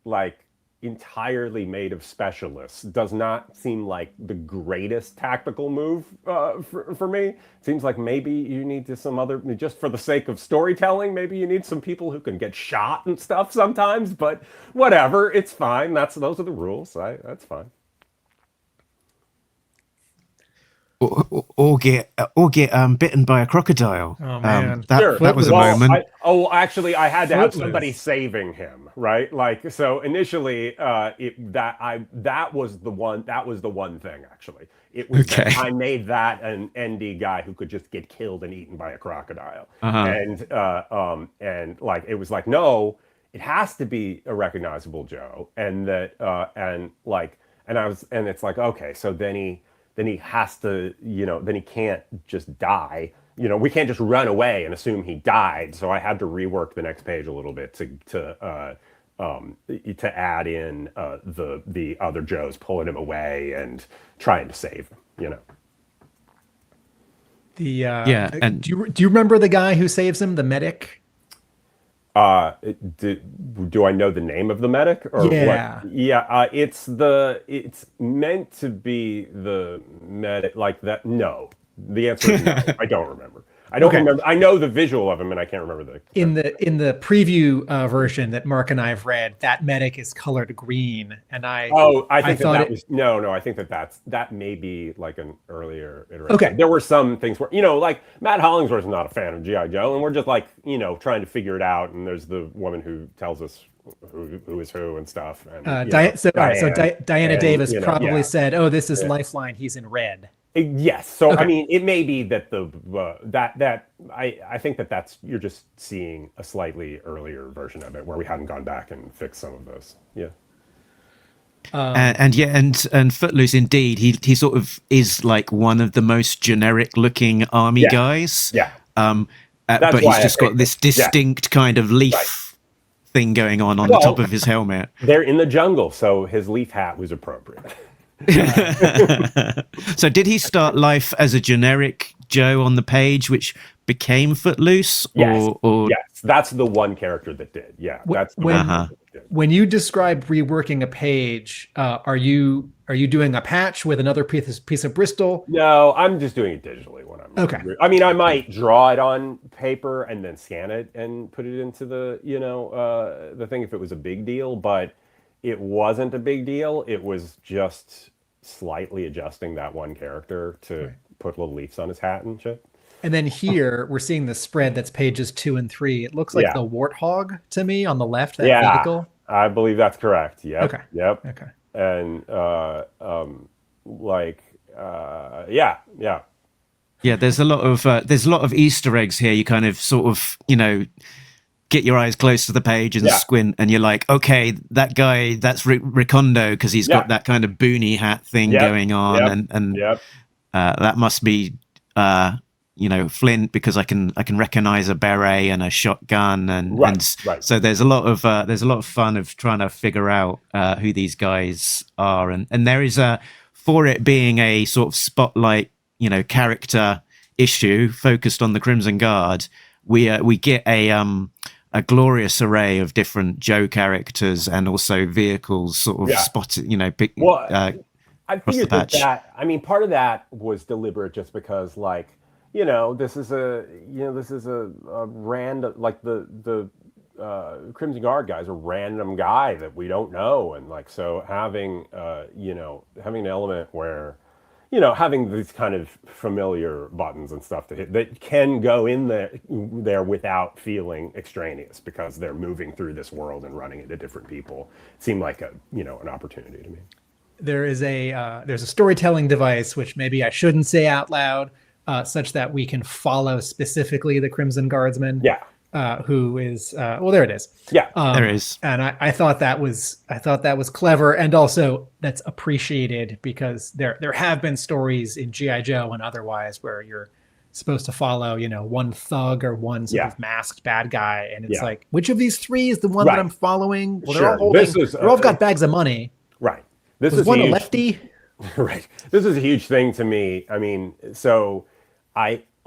like entirely made of specialists does not seem like the greatest tactical move for me. It seems like maybe you need just for the sake of storytelling, maybe you need some people who can get shot and stuff sometimes, but whatever, it's fine. Those are the rules. That's fine. Or get bitten by a crocodile. Oh man, that was a moment. I had to have somebody saving him, right? Like, so initially, that was the one thing. Actually, it was that I made that an ND guy who could just get killed and eaten by a crocodile, and like it was like, no, it has to be a recognizable Joe, and that and it's like, okay, so then he has to, then he can't just die. We can't just run away and assume he died. So I had to rework the next page a little bit to add in the other Joes pulling him away and trying to save him. And do you remember the guy who saves him, the medic? Do I know the name of the medic? Or yeah. What? Yeah. It's meant to be the medic, like that. No, the answer is no. I don't remember. I don't remember. I know the visual of him, and I can't remember the. In the preview version that Mark and I have read, that medic is colored green, and I think that was no. I think that may be like an earlier iteration. Okay, there were some things where like Matt Hollingsworth's not a fan of G.I. Joe, and we're just like trying to figure it out. And there's the woman who tells us who is who and stuff. And, Diana Davis probably said, "Oh, this is Lifeline. He's in red." Yes. So I mean, it may be that I think that's you're just seeing a slightly earlier version of it where we hadn't gone back and fixed some of those. Yeah. And Footloose, indeed, he sort of is like one of the most generic looking army guys. Yeah. But he's just got this distinct kind of leaf thing going on the top of his helmet. They're in the jungle, so his leaf hat was appropriate. So did he start life as a generic Joe on the page, which became Footloose? Yes. Or yes, that's the one character that did. Yeah, that's the one character that did. When you describe reworking a page, are you doing a patch with another piece of Bristol? No, I'm just doing it digitally when I'm okay. I mean, I might draw it on paper and then scan it and put it into the the thing if it was a big deal, but it wasn't a big deal. It was just slightly adjusting that one character to put little leaves on his hat and shit. And then here we're seeing the spread that's pages 2 and 3. It looks like the warthog to me on the left. That vehicle. I believe that's correct. Yep. Okay. Yep. Okay. And Yeah, there's a lot of Easter eggs here. You kind of sort of get your eyes close to the page and squint, and you're like, okay, that guy, that's Recondo, because he's got that kind of boonie hat thing going on, and that must be Flint, because I can recognize a beret and a shotgun, and so there's a lot of fun of trying to figure out who these guys are, and there is for it being a sort of spotlight character issue focused on the Crimson Guard, we get a glorious array of different Joe characters and also vehicles sort of spotted, I figured that I mean, part of that was deliberate just because, like, this is a random, like the Crimson Guard guy's a random guy that we don't know, and like, so having an element where having these kind of familiar buttons and stuff to hit that can go in there without feeling extraneous because they're moving through this world and running into different people seemed like an opportunity to me. There's a storytelling device, which maybe I shouldn't say out loud, such that we can follow specifically the Crimson Guardsman. Yeah. Who is there it is. Yeah, there is. And I thought that was clever, and also that's appreciated because there have been stories in G.I. Joe and otherwise where you're supposed to follow one thug or one sort of masked bad guy, and it's like, which of these three is the one that I'm following? Well, they're all holding, they're all got bags of money. Right. This is one huge. A lefty. Right. This is a huge thing to me. I mean, so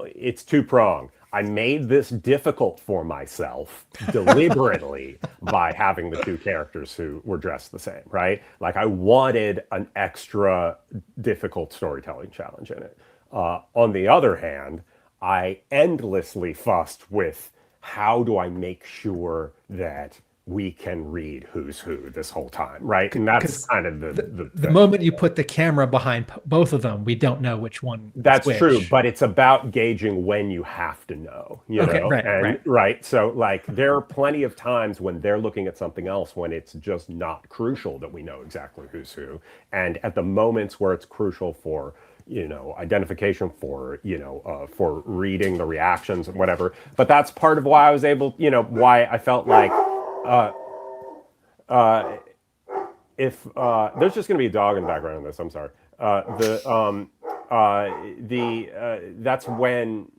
it's two-pronged. I made this difficult for myself deliberately by having the two characters who were dressed the same, right? Like, I wanted an extra difficult storytelling challenge in it. On the other hand, I endlessly fussed with how do I make sure that we can read who's who this whole time, right? And that's kind of the moment you put the camera behind both of them, we don't know which one. That's which. True, but it's about gauging when you have to know. Right. So, like, there are plenty of times when they're looking at something else when it's just not crucial that we know exactly who's who, and at the moments where it's crucial for identification, for for reading the reactions and whatever. But that's part of why I was able, why I felt like. If there's just going to be a dog in the background of this, I'm sorry. That's when,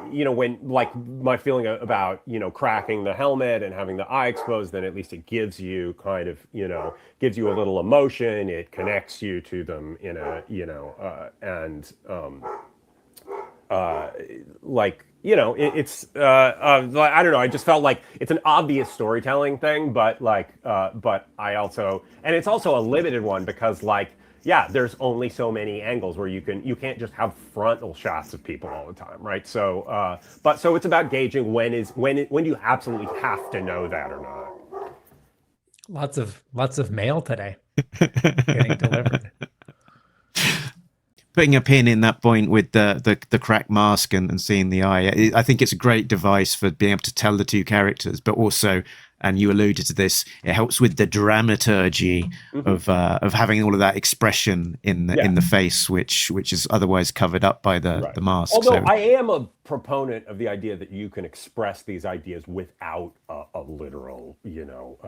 when, like, my feeling about, cracking the helmet and having the eye exposed, then at least it gives you kind of, gives you a little emotion. It connects you to them in a, it's I don't know. I just felt like it's an obvious storytelling thing, but I also, and it's also a limited one because, like, there's only so many angles where you can't just have frontal shots of people all the time, right? So, so it's about gauging when you absolutely have to know that or not. Lots of mail today getting delivered. Putting a pin in that point with the cracked mask and seeing the eye, I think it's a great device for being able to tell the two characters, but also, and you alluded to this, it helps with the dramaturgy of having all of that expression in the face, which is otherwise covered up by the mask. Although I am a proponent of the idea that you can express these ideas without a literal,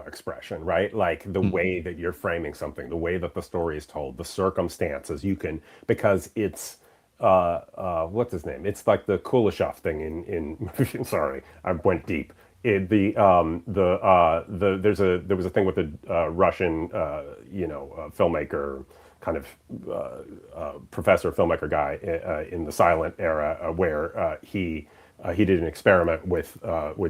expression, right? Like the way that you're framing something, the way that the story is told, the circumstances, you can, because it's what's his name? It's like the Kuleshov thing in sorry, I went deep. There was a thing with the Russian filmmaker, kind of professor filmmaker guy in the silent era, where he he did an experiment with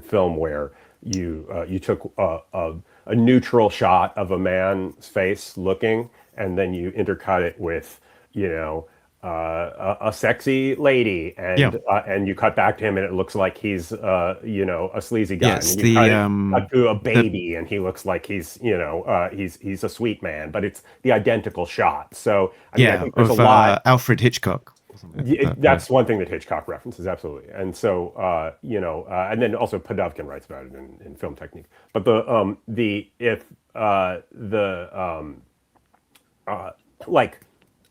film where you took a neutral shot of a man's face looking, and then you intercut it with, a sexy lady, and you cut back to him, and it looks like he's a sleazy guy. Yes, and you cut to a baby, and he looks like he's he's a sweet man, but it's the identical shot. So I think there's a lot. Alfred Hitchcock. That's one thing that Hitchcock references, absolutely. And so and then also Podovkin writes about it in Film Technique. But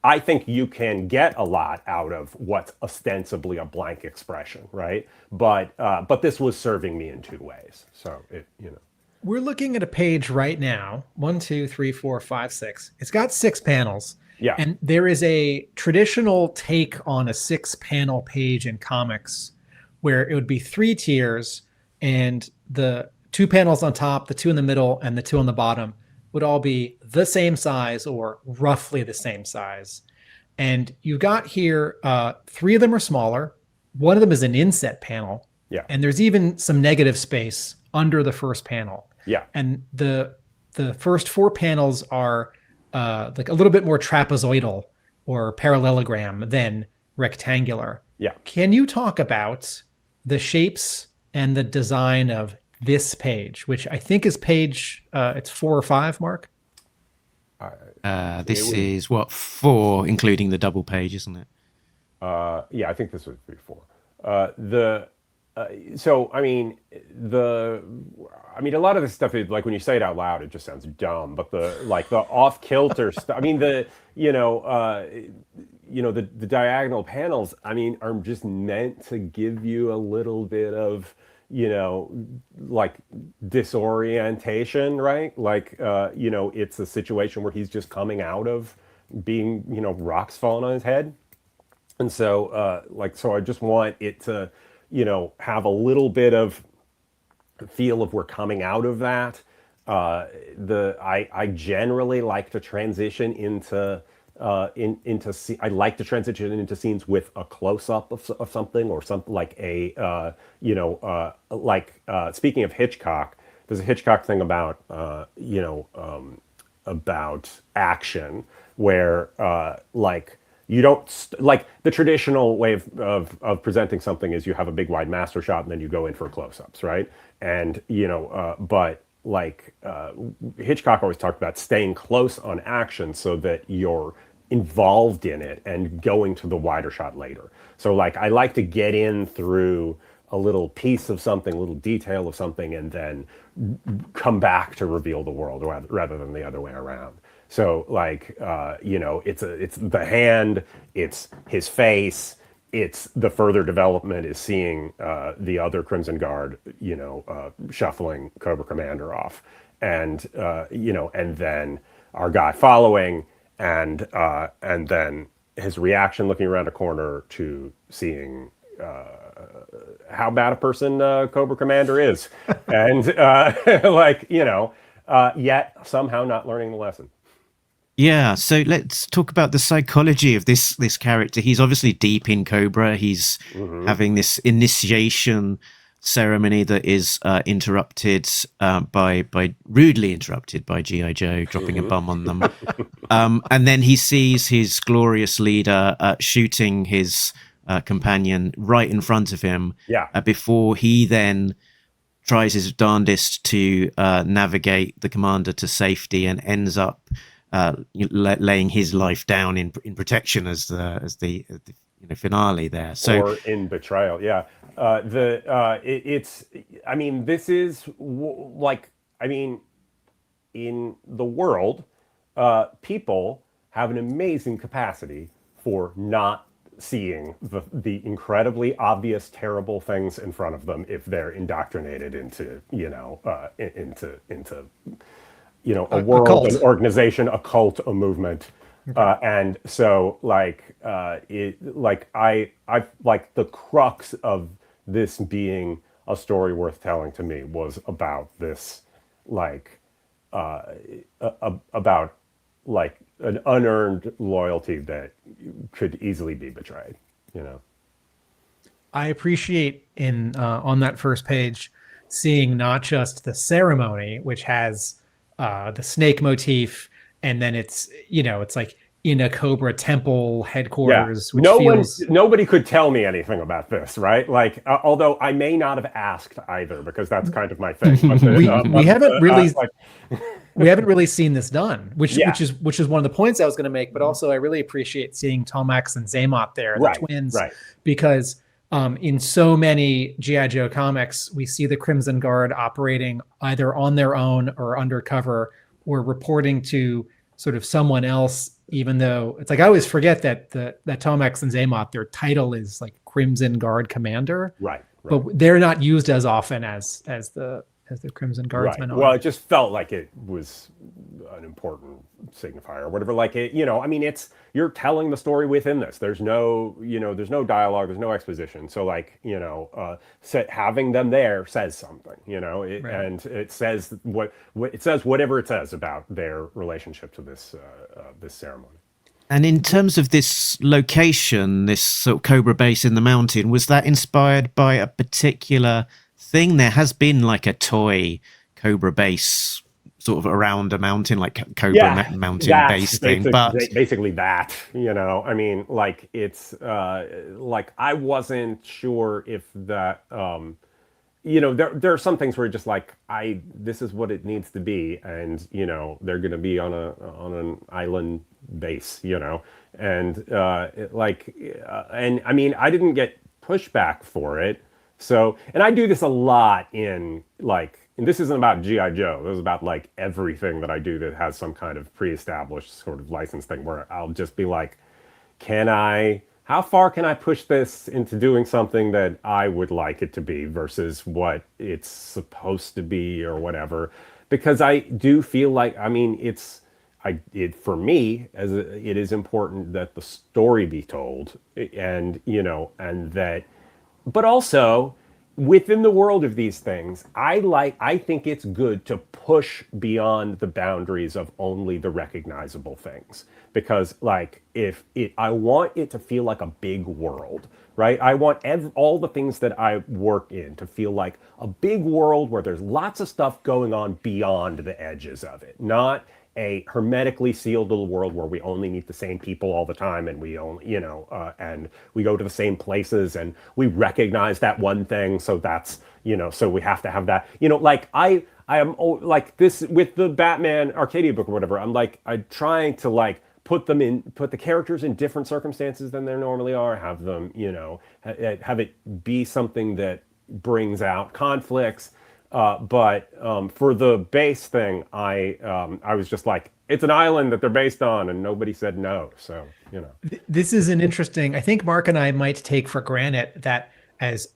I think you can get a lot out of what's ostensibly a blank expression, right? But this was serving me in two ways. So we're looking at a page right now. 1, 2, 3, 4, 5, 6. It's got 6 panels. Yeah. And there is a traditional take on a 6-panel page in comics where it would be 3 tiers, and the 2 panels on top, the 2 in the middle, and the 2 on the bottom would all be the same size or roughly the same size. And you got here, 3 of them are smaller. 1 of them is an inset panel. Yeah. And there's even some negative space under the first panel. Yeah. And the first 4 panels are like a little bit more trapezoidal or parallelogram than rectangular. Yeah. Can you talk about the shapes and the design of this page, which I think is page, it's 4 or 5, Mark? This is 4, including the double page, isn't it? Yeah, I think this would be 4. So I mean, a lot of this stuff is like when you say it out loud, it just sounds dumb. But the off kilter stuff. I mean, the diagonal panels. I mean, are just meant to give you a little bit of like disorientation, right? Like it's a situation where he's just coming out of being rocks falling on his head, and so so I just want it to have a little bit of feel of we're coming out of that. I generally like to transition into I like to transition into scenes with a close up of something, or something like speaking of Hitchcock, there's a Hitchcock thing about action where you don't like the traditional way of presenting something is you have a big wide master shot and then you go in for close-ups, right? And Hitchcock always talked about staying close on action so that you're involved in it and going to the wider shot later. So I like to get in through a little piece of something, a little detail of something, and then come back to reveal the world rather than the other way around. So it's the hand, it's his face, it's the further development is seeing the other Crimson Guard, shuffling Cobra Commander off, and and then our guy following, and then his reaction looking around a corner to seeing how bad a person Cobra Commander is, and yet somehow not learning the lesson. Yeah, so let's talk about the psychology of this character. He's obviously deep in Cobra. He's having this initiation ceremony that is rudely interrupted by G.I. Joe dropping a bomb on them. And then he sees his glorious leader shooting his companion right in front of him. Yeah. Before he then tries his darndest to navigate the commander to safety and ends up laying his life down in protection as the finale there. So, or in betrayal, yeah. This is in the world, people have an amazing capacity for not seeing the incredibly obvious, terrible things in front of them if they're indoctrinated into a world, cult. An organization, a cult, a movement. And so the crux of this being a story worth telling to me was about this, about an unearned loyalty that could easily be betrayed, I appreciate in on that first page seeing not just the ceremony, which has the snake motif, and then it's like in a Cobra temple headquarters, which nobody could tell me anything about this, right? Like, although I may not have asked either, because that's kind of my thing. But we haven't really seen this done, which is one of the points I was going to make. But also, I really appreciate seeing Tomax and Zaymot there, the twins, because in so many G.I. Joe comics, we see the Crimson Guard operating either on their own or undercover, or reporting to sort of someone else. Even though it's like I always forget that Tomax and Zaymot, their title is like Crimson Guard Commander, right? But they're not used as often as the Crimson Guardsmen are. Well, it just felt like it was an important signifier or whatever. Like it, I mean, you're telling the story within this. There's no dialogue, there's no exposition. So like, having them there says something, and it says whatever it says about their relationship to this ceremony. And in terms of this location, this sort of Cobra base in the mountain, was that inspired by a particular thing? There has been like a toy Cobra base sort of around a mountain, like Cobra mountain base thing, but basically that, I mean, like it's like I wasn't sure if that there are some things where just like this is what it needs to be, and they're going to be on an island base, and and I mean I didn't get pushback for it. So, and I do this a lot and this isn't about G.I. Joe. This is about like everything that I do that has some kind of pre-established sort of license thing, where I'll just be like, how far can I push this into doing something that I would like it to be versus what it's supposed to be or whatever? Because I do feel like, I mean, for me, it is important that the story be told, and that. But also, within the world of these things, I think it's good to push beyond the boundaries of only the recognizable things, because I want it to feel like a big world, right? I want all the things that I work in to feel like a big world where there's lots of stuff going on beyond the edges of it, not a hermetically sealed little world where we only meet the same people all the time, and we only, and we go to the same places, and we recognize that one thing. So that's, so we have to have that, like I am like this with the Batman Arcadia book or whatever. I'm trying to put the characters in different circumstances than they normally are, have them, have it be something that brings out conflicts. But for the base thing, I was just like, it's an island that they're based on, and nobody said no. So, This is an interesting, I think Mark and I might take for granted that as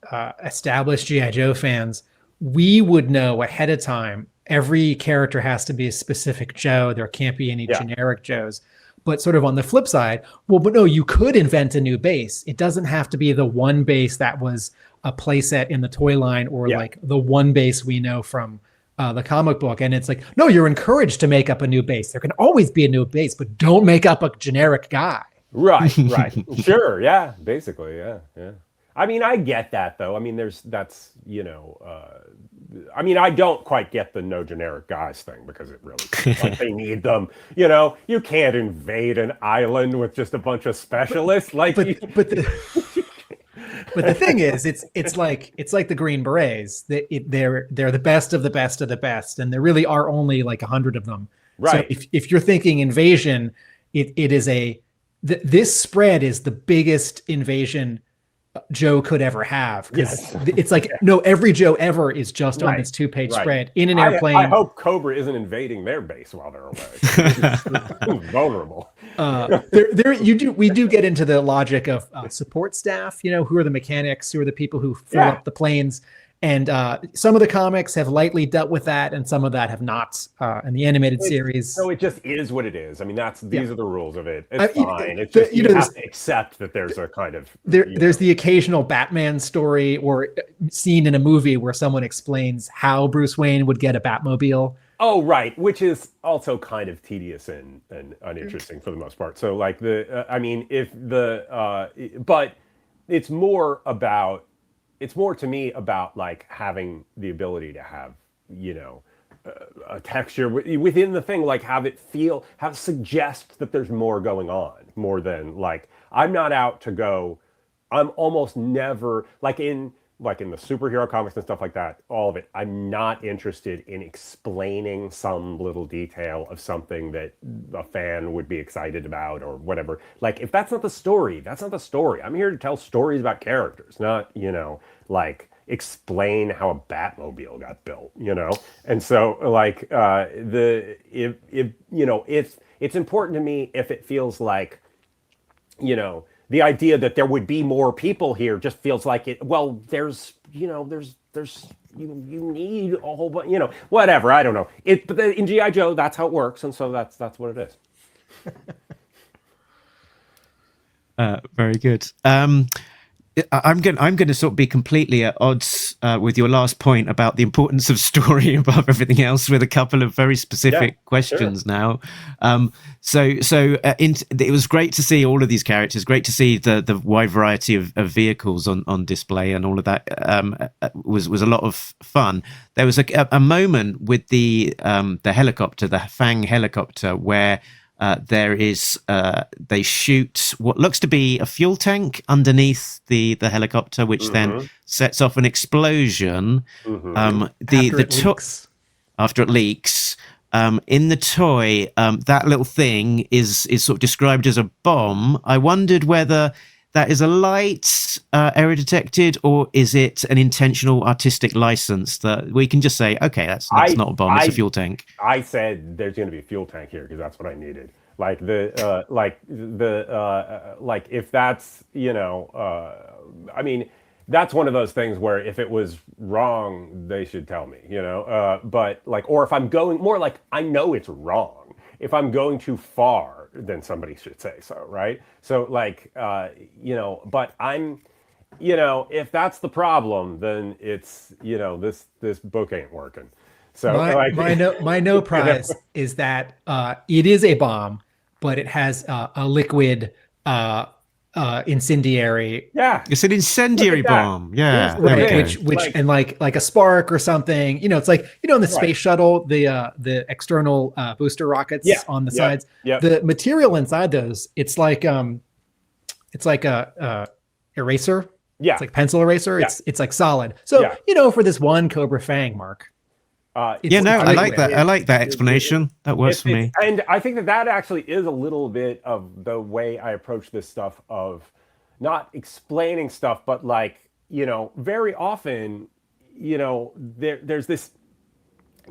established G.I. Joe fans, we would know ahead of time, every character has to be a specific Joe. There can't be any generic Joes. But sort of on the flip side, but no, you could invent a new base. It doesn't have to be the one base that was a playset in the toy line, or like the one base we know from the comic book. And it's like, no, you're encouraged to make up a new base. There can always be a new base, but don't make up a generic guy. Right. Sure. Yeah. Basically. Yeah. I mean, I get that though. I mean, I mean, I don't quite get the no generic guys thing, because it really like they need them. You can't invade an island with just a bunch of specialists. But the thing is, it's like the Green Berets. They're the best of the best of the best, and there really are only like 100 of them. Right. So if you're thinking invasion, it is this spread is the biggest invasion Joe could ever have, because it's like no, every Joe ever is just on this 2-page spread in an airplane. I hope Cobra isn't invading their base while they're away. Vulnerable. We do get into the logic of support staff. Who are the mechanics? Who are the people who fill up the planes? And some of the comics have lightly dealt with that, and some of that have not in the animated series. So it just is what it is. I mean, these are the rules of it. It's fine. It's just you have to accept that there's a kind of there's the occasional Batman story or scene in a movie where someone explains how Bruce Wayne would get a Batmobile. Oh, right, which is also kind of tedious and uninteresting for the most part. So, like I mean, but it's more to me about like having the ability to have, you know, a texture within the thing, like have it suggest that there's more going on, more than like, I'm not out to go, I'm almost never like in the superhero comics and stuff like that, all of it, I'm not interested in explaining some little detail of something that a fan would be excited about or whatever. Like, if that's not the story, that's not the story. I'm here to tell stories about characters, not, you know, like explain how a Batmobile got built, you know? And so like if you know, it's important to me if it feels like, you know, the idea that there would be more people here just feels like it, well, there's you need a whole bunch, you know, whatever, I don't know. But in G.I. Joe, that's how it works, and so that's what it is. Very good. I'm going to sort of be completely at odds with your last point about the importance of story above everything else, with a couple of very specific questions now. It was great to see all of these characters. Great to see the wide variety of vehicles on display, and all of that was a lot of fun. There was a moment with the helicopter, the Fang helicopter, where there is they shoot what looks to be a fuel tank underneath the helicopter, which then sets off an explosion. After it leaks. In the toy, that little thing is sort of described as a bomb. I wondered whether that is a light error detected, or is it an intentional artistic license that we can just say, okay, that's not a bomb, it's a fuel tank. I said there's going to be a fuel tank here because that's what I needed. Like if that's, you know, I mean, that's one of those things where if it was wrong, they should tell me, you know, but like, or if I'm going more like, I know it's wrong. If I'm going too far, then somebody should say so, right? So like, you know, but I'm, you know, if that's the problem, then it's, you know, this book ain't working. So my no prize is that it is a bomb, but it has a liquid incendiary. Yeah, it's an incendiary bomb. Yeah, right. Which and like a spark or something. You know, it's like, you know, in the space shuttle, the external booster rockets on the sides. Yeah. The material inside those, it's like a eraser. Yeah, it's like pencil eraser. Yeah. It's like solid. So you know, for this one Cobra Fang, Mark. I like that. I like that explanation. That works for me. And I think that actually is a little bit of the way I approach this stuff, of not explaining stuff, but like, you know, very often, you know, there's this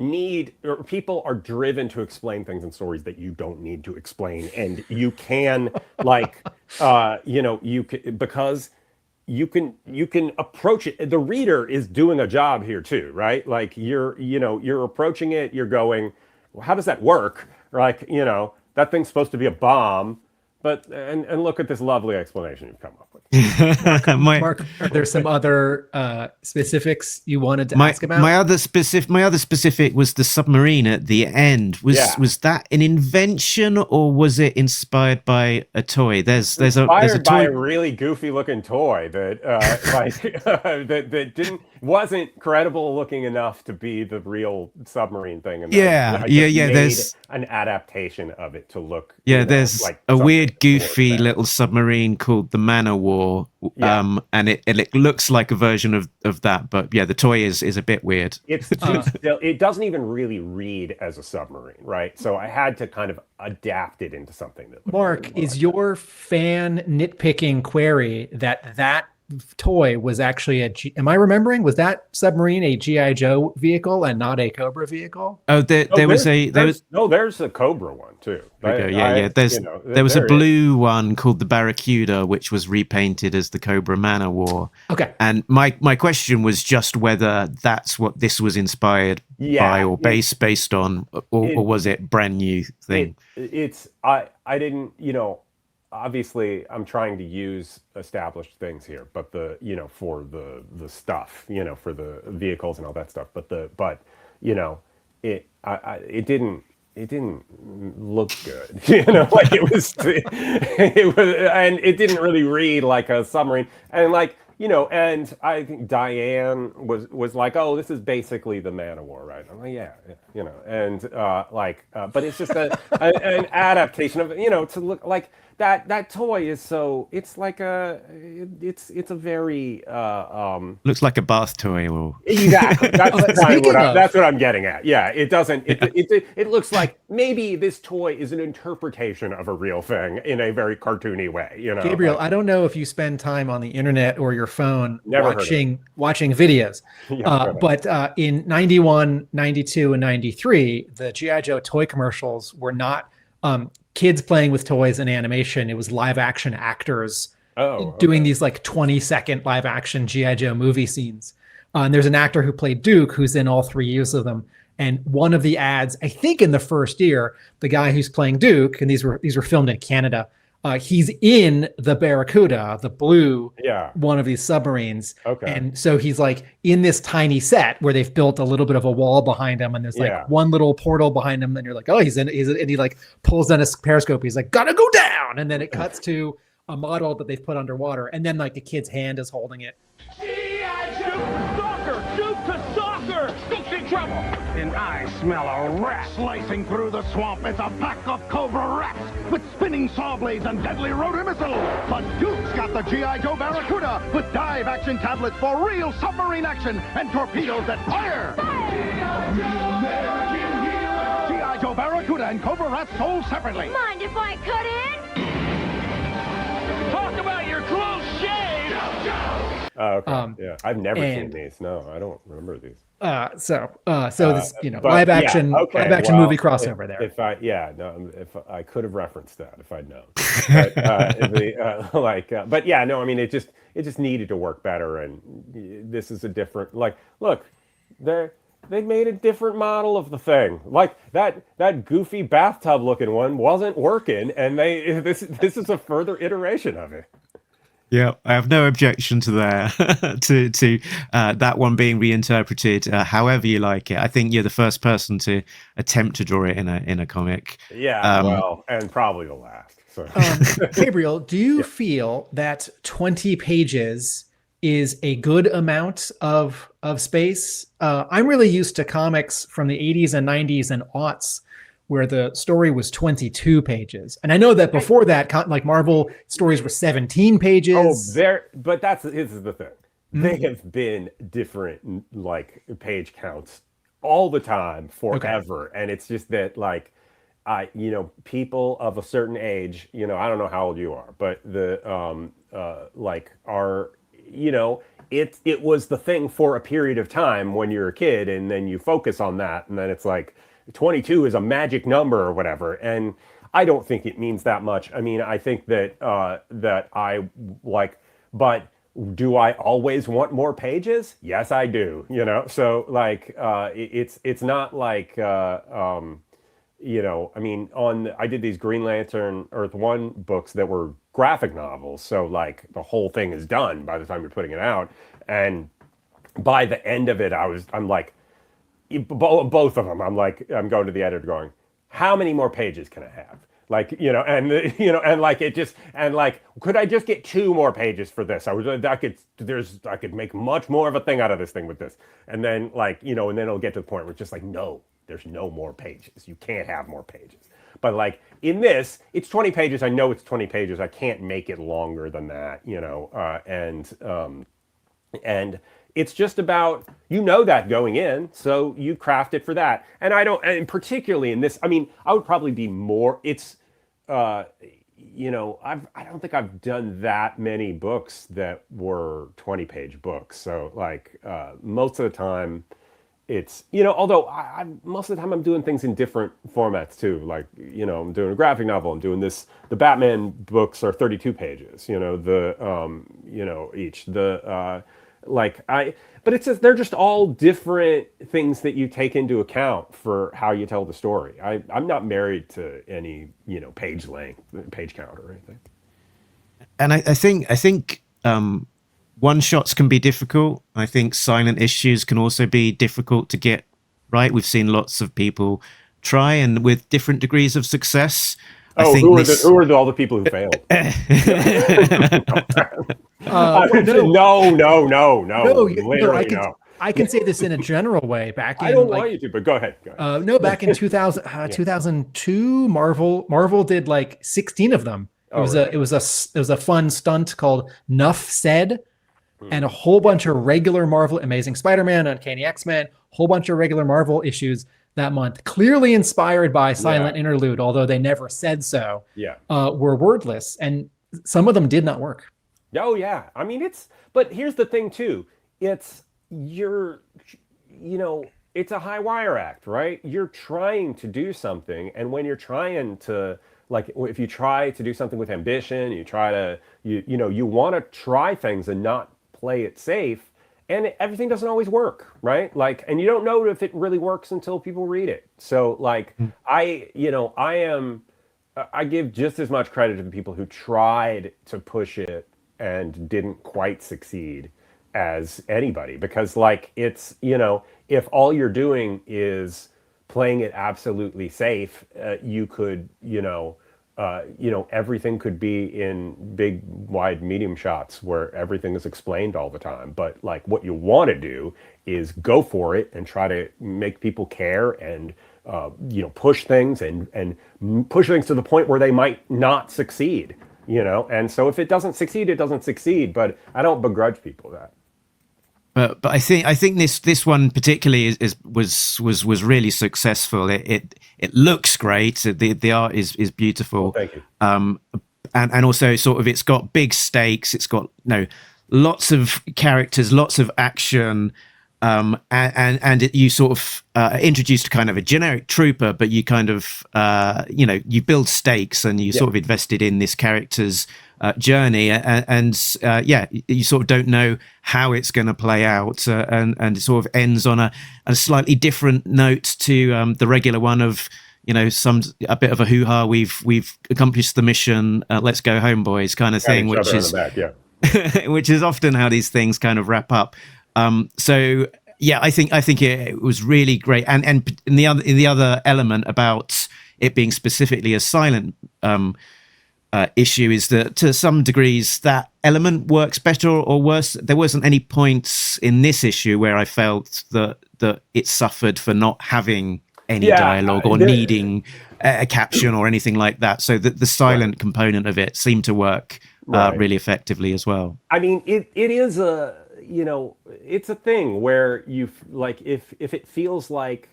need, or people are driven to explain things in stories that you don't need to explain, and you can like, you know, you can, because you can approach it. The reader is doing a job here too, right? Like you're approaching it, you're going, well, how does that work? Like, you know, that thing's supposed to be a bomb, but and look at this lovely explanation you've come up with. Mark, are there some other specifics you wanted to ask about? My other specific was the submarine at the end. Was that an invention, or was it inspired by a toy? There's a toy by a really goofy looking toy that that wasn't credible looking enough to be the real submarine thing. And there's an adaptation of it to look. Yeah, there's like a weird, goofy little submarine called the Man of War, and it looks like a version of that, but yeah, the toy is a bit weird. It doesn't even really read as a submarine, right? So I had to kind of adapt it into something that. Mark, is your fan nitpicking query that toy was actually am I remembering, was that submarine a G.I. Joe vehicle and not a Cobra vehicle? Oh, there's a Cobra one too. There was a blue one called the Barracuda, which was repainted as the Cobra Man of War. Okay. And my question was just whether that's what this was inspired by, or based on, or was it brand new thing? I didn't, you know, obviously I'm trying to use established things here, but for the stuff, you know, for the vehicles and all that stuff, but you know, it didn't, it didn't look good, like it was, and it didn't really read like a submarine, and like, and I think Diane was like, oh, this is basically the Man of War, right? I'm like, yeah, and but it's just an adaptation of, to look like that toy is so, it's like it's a very looks like a bath toy, or exactly. That's what I'm getting at. Yeah, it doesn't. It looks like maybe this toy is an interpretation of a real thing in a very cartoony way. Gabriel, I don't know if you spend time on the internet or your phone watching videos, but in 91, 92, and 93, the G.I. Joe toy commercials were not kids playing with toys and animation. It was live action actors doing these like 20-second live action G.I. Joe movie scenes. And there's an actor who played Duke who's in all 3 years of them. And one of the ads, I think in the first year, the guy who's playing Duke, and these were filmed in Canada, he's in the Barracuda, the blue one of these submarines. Okay. And so he's like in this tiny set where they've built a little bit of a wall behind him, and there's like one little portal behind him, and you're like, oh, and he like pulls down his periscope. He's like, gotta go down. And then it cuts to a model that they've put underwater, and then like the kid's hand is holding it. Duke to soccer! Duke's in trouble! And I smell a rat slicing through the swamp. It's a pack of cobra rats with spinning saw blades and deadly rotor missiles. But Duke's got the G.I. Joe Barracuda with dive action tablets for real submarine action and torpedoes that fire! G.I. Joe Barracuda and Cobra Rats sold separately. Mind if I cut in? Talk about your close shave! Oh, okay. I've never seen these. No, I don't remember these. So this, live action movie crossover there. If I could have referenced that if I'd known. But yeah, no, I mean, it just needed to work better, and this is a different, look, they made a different model of the thing. Like that goofy bathtub looking one wasn't working, and this is a further iteration of it. Yeah, I have no objection to that, to that one being reinterpreted however you like it. I think you're the first person to attempt to draw it in a comic. Yeah, and probably the last. So. Gabriel, do you feel that 20 pages is a good amount of space? I'm really used to comics from the 80s and 90s and aughts, where the story was 22 pages. And I know that before that, like Marvel stories were 17 pages. But this is the thing. Mm-hmm. They have been different, like, page counts all the time, forever. Okay. And it's just that, people of a certain age, I don't know how old you are, but it was the thing for a period of time when you're a kid, and then you focus on that, and then it's like, 22 is a magic number or whatever, and I don't think it means that much. I mean, I think that but do I always want more pages? Yes, I do. So it's not like I mean, I did these Green Lantern Earth 1 books that were graphic novels, so like the whole thing is done by the time you're putting it out, and by the end of it, I'm like. Both of them, I'm going to the editor going, how many more pages can I have? Could I just get 2 more pages for this? I could make much more of a thing out of this thing with this. And then and then it'll get to the point where it's just like, no, there's no more pages. You can't have more pages. But in this, it's 20 pages. I know it's 20 pages. I can't make it longer than that, and it's just about, that going in, so you craft it for that. And particularly in this, I mean, I would probably be more, I don't think I've done that many books that were 20-page books. So most of the time it's, although most of the time I'm doing things in different formats too. I'm doing a graphic novel, I'm doing this, the Batman books are 32 pages, each, but it's just, they're just all different things that you take into account for how you tell the story. I'm not married to any, page length, page count or anything. And I think one shots can be difficult. I think silent issues can also be difficult to get right. We've seen lots of people try and with different degrees of success. Oh, who are all the people who failed? No. I can say this in a general way. I don't want you to, but go ahead. No, back in 2002, Marvel did like 16 of them. It was a fun stunt called Nuff Said, and a whole bunch of regular Marvel, Amazing Spider-Man, Uncanny X-Men, whole bunch of regular Marvel issues that month, clearly inspired by Silent Interlude, although they never said so. Were wordless, and some of them did not work. Oh yeah, I mean but here's the thing too. It's a high wire act, right? You're trying to do something, and when you're trying to, like, if you try to do something with ambition, you want to try things and not play it safe, and everything doesn't always work, right? Like, and you don't know if it really works until people read it. So like, I give just as much credit to the people who tried to push it and didn't quite succeed as anybody, because like, it's, if all you're doing is playing it absolutely safe, you could, everything could be in big, wide, medium shots where everything is explained all the time. But like, what you want to do is go for it and try to make people care and, push things and push things to the point where they might not succeed, And so if it doesn't succeed, it doesn't succeed. But I don't begrudge people that. But I think this one particularly was really successful. It looks great. The art is beautiful. Well, thank you. And also sort of, it's got big stakes. It's got lots of characters, lots of action, and you sort of introduced kind of a generic trooper, but you kind of you build stakes and you sort of invested in this character's journey, and you sort of don't know how it's going to play out, and it sort of ends on a slightly different note to the regular one of a bit of a hoo-ha. We've accomplished the mission. Let's go home, boys, kind of thing, which is which is often how these things kind of wrap up. So yeah, I think it was really great, and in the other element about it being specifically a silent issue is that to some degrees that element works better or worse. There wasn't any points in this issue where I felt that it suffered for not having any dialogue or needing a caption or anything like that. So the silent component of it seemed to work really effectively as well. I mean, it is it's a thing where you like, if it feels like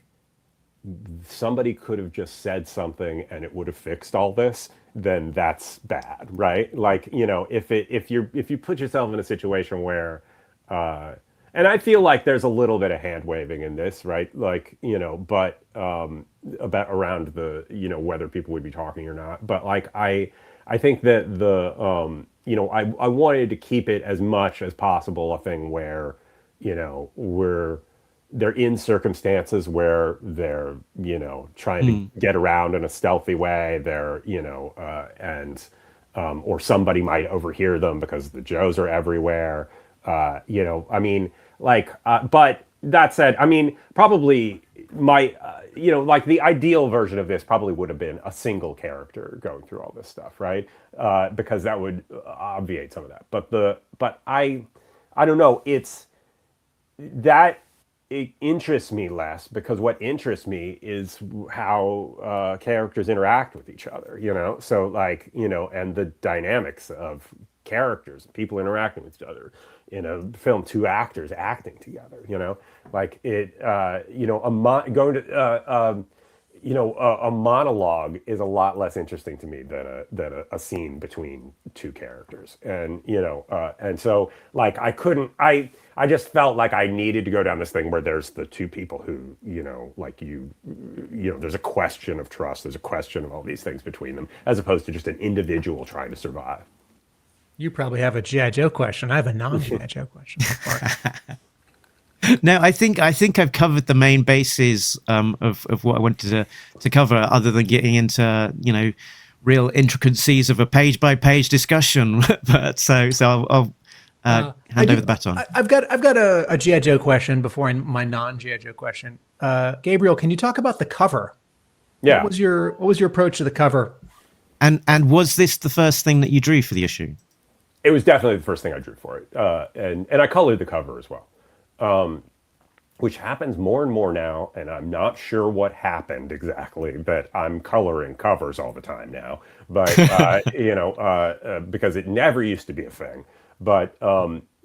somebody could have just said something and it would have fixed all this, then that's bad, right? Like, if you put yourself in a situation where, and I feel like there's a little bit of hand waving in this, right? Like, but about around the, whether people would be talking or not. But like, I think that I wanted to keep it as much as possible a thing where, they're in circumstances where they're, trying to get around in a stealthy way. They're, or somebody might overhear them because the Joes are everywhere. I mean, but that said, I mean, probably like the ideal version of this probably would have been a single character going through all this stuff, right? Because that would obviate some of that. But I don't know. It interests me less, because what interests me is how characters interact with each other, so like, and the dynamics of characters, people interacting with each other in a film, two actors acting together, like it, a monologue is a lot less interesting to me than a scene between two characters. And, and so like, I just felt like I needed to go down this thing where there's the two people who, there's a question of trust. There's a question of all these things between them, as opposed to just an individual trying to survive. You probably have a G.I. Joe question. I have a non-G.I. Joe question. No, I think I've covered the main bases of what I wanted to cover, other than getting into real intricacies of a page by page discussion. But so I'll hand over the baton. I've got a G.I. Joe question before my non-G.I. Joe question. Gabriel, can you talk about the cover What was your approach to the cover? And was this the first thing that you drew for the issue? It was definitely the first thing I drew for it, and I colored the cover as well, which happens more and more now. And I'm not sure what happened exactly, but I'm coloring covers all the time now. But because it never used to be a thing. But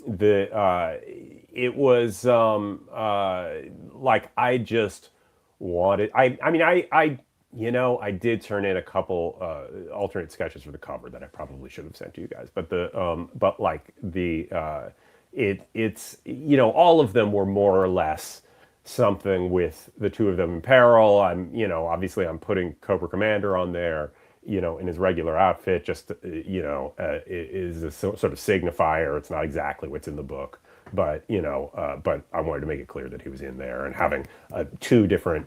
it was like I just wanted. I did turn in a couple alternate sketches for the cover that I probably should have sent to you guys. But it's all of them were more or less something with the two of them in peril. Obviously I'm putting Cobra Commander on there, in his regular outfit, just is a sort of signifier. It's not exactly what's in the book. But but I wanted to make it clear that he was in there, and having two different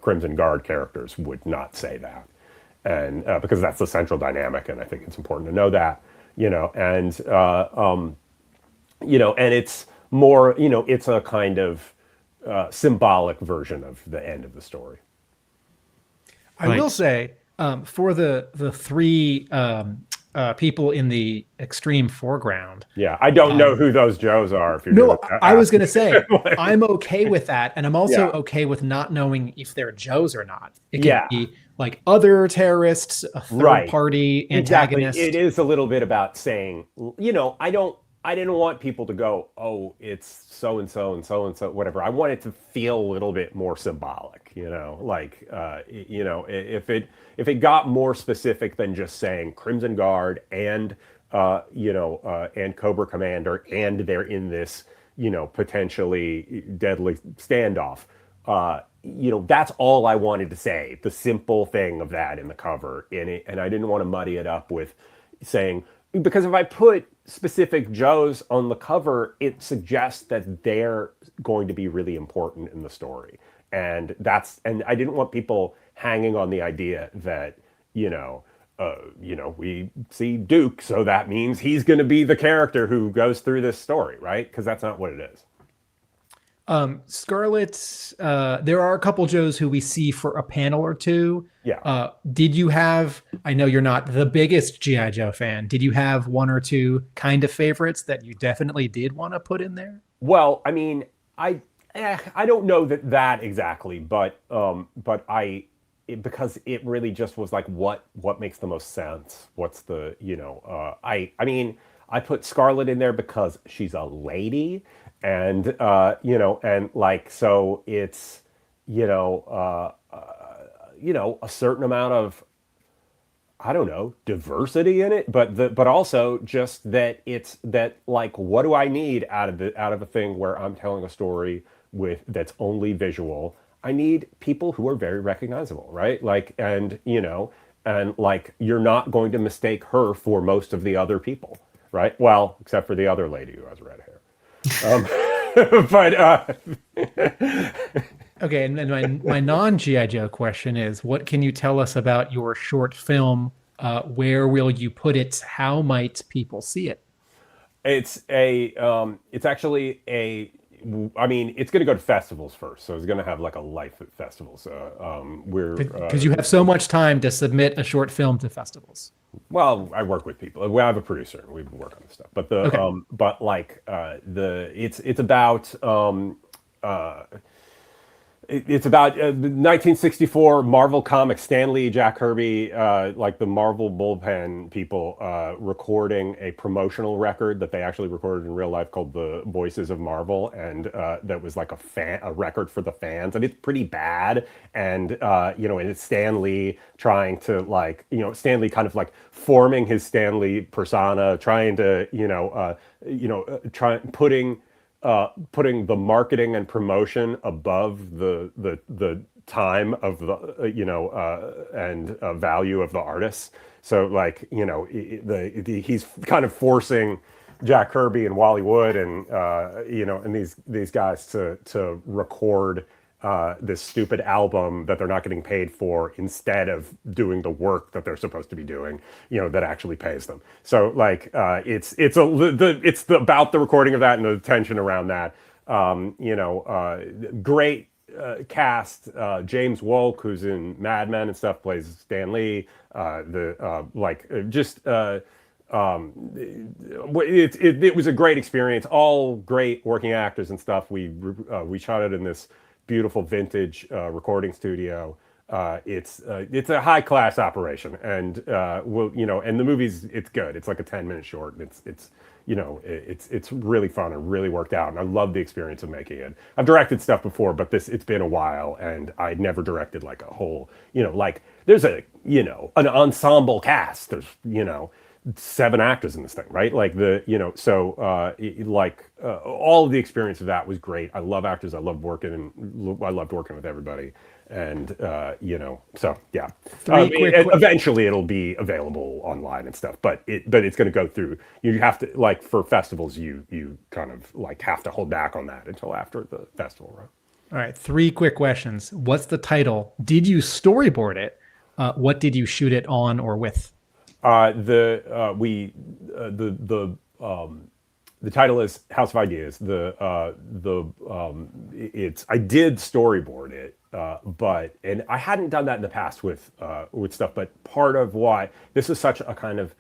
Crimson Guard characters would not say that, and because that's the central dynamic, and I think it's important to know that, and it's more, it's a kind of symbolic version of the end of the story. I will say, for the three people in the extreme foreground. Yeah, I don't know who those Joes are. If you're I was going to say, I'm okay with that. And I'm also okay with not knowing if they're Joes or not. It could be like other terrorists, a third party antagonist. Exactly. It is a little bit about saying, I didn't want people to go, oh, it's so-and-so and so-and-so, whatever. I want it to feel a little bit more symbolic, if it got more specific than just saying Crimson Guard and Cobra Commander, and they're in this, potentially deadly standoff. That's all I wanted to say. The simple thing of that in the cover, and I didn't want to muddy it up with saying, because if I put specific Joes on the cover, it suggests that they're going to be really important in the story. And I didn't want people hanging on the idea that, we see Duke, so that means he's going to be the character who goes through this story, right? Because that's not what it is. Scarlet, there are a couple Joes who we see for a panel or two. Yeah. Did you have, I know you're not the biggest G.I. Joe fan, did you have one or two kind of favorites that you definitely did want to put in there? Well, I mean, I don't know that exactly, but because it really just was like, what makes the most sense? What's the, I put Scarlet in there because she's a lady. And, and like, so it's, a certain amount of, I don't know, diversity in it, but also just that it's that, like, what do I need out of a thing where I'm telling a story that's only visual? I need people who are very recognizable, right? Like, and like, you're not going to mistake her for most of the other people, right? Well, except for the other lady who has red hair. Okay, and then my non-G.I. Joe question is, what can you tell us about your short film? Where will you put it? How might people see it? It's actually it's going to go to festivals first, so it's going to have like a life at festivals. Because you have so much time to submit a short film to festivals. Well, I work with people. We have a producer, and we work on this stuff. But it's about It's about 1964 Marvel Comics, Stan Lee, Jack Kirby, like the Marvel bullpen people recording a promotional record that they actually recorded in real life called The Voices of Marvel. And that was like a record for the fans. And it's pretty bad. And, and it's Stan Lee trying to Stan Lee kind of like forming his Stan Lee persona, trying to, putting the marketing and promotion above the time of the and value of the artists. So like he's kind of forcing Jack Kirby and Wally Wood and and these guys to record this stupid album that they're not getting paid for, instead of doing the work that they're supposed to be doing, that actually pays them. So like it's about the recording of that and the tension around that. Great cast. James Wolk, who's in Mad Men and stuff, plays Stan Lee. It was a great experience. All great working actors and stuff. We shot it in this beautiful vintage recording studio. It's a high class operation, and and the it's good. It's like a 10-minute short. It's really fun and really worked out, and I love the experience of making it. I've directed stuff before, but it's been a while, and I'd never directed like a whole, there's an ensemble cast. There's 7 actors in this thing, right? Like all of the experience of that was great. I love actors. I loved working with everybody. And eventually it'll be available online and stuff, but it's going to go through, you have to, like, for festivals, you kind of like have to hold back on that until after the festival, right? All right, 3 quick questions. What's the title? Did you storyboard it? What did you shoot it on or with? The title is House of Ideas. I did storyboard it, and I hadn't done that in the past with stuff. But part of why this is such a kind of,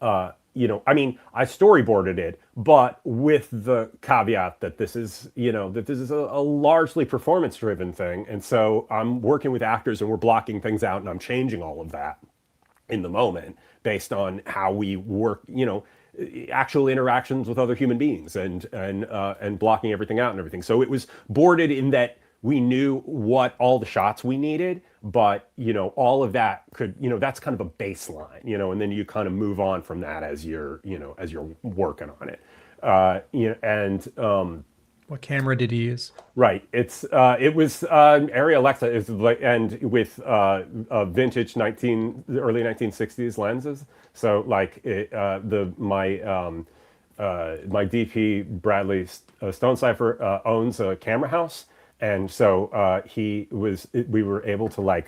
I storyboarded it, but with the caveat that this is a largely performance-driven thing, and so I'm working with actors and we're blocking things out, and I'm changing all of that in the moment based on how we work, actual interactions with other human beings, and blocking everything out and everything. So it was boarded in that we knew what all the shots we needed, but all of that could, that's kind of a baseline, and then you kind of move on from that as you're working on it. What camera did you use? Right. It was Arri Alexa and with vintage early 1960s lenses. So like my DP Bradley Stonecipher owns a camera house, and so we were able to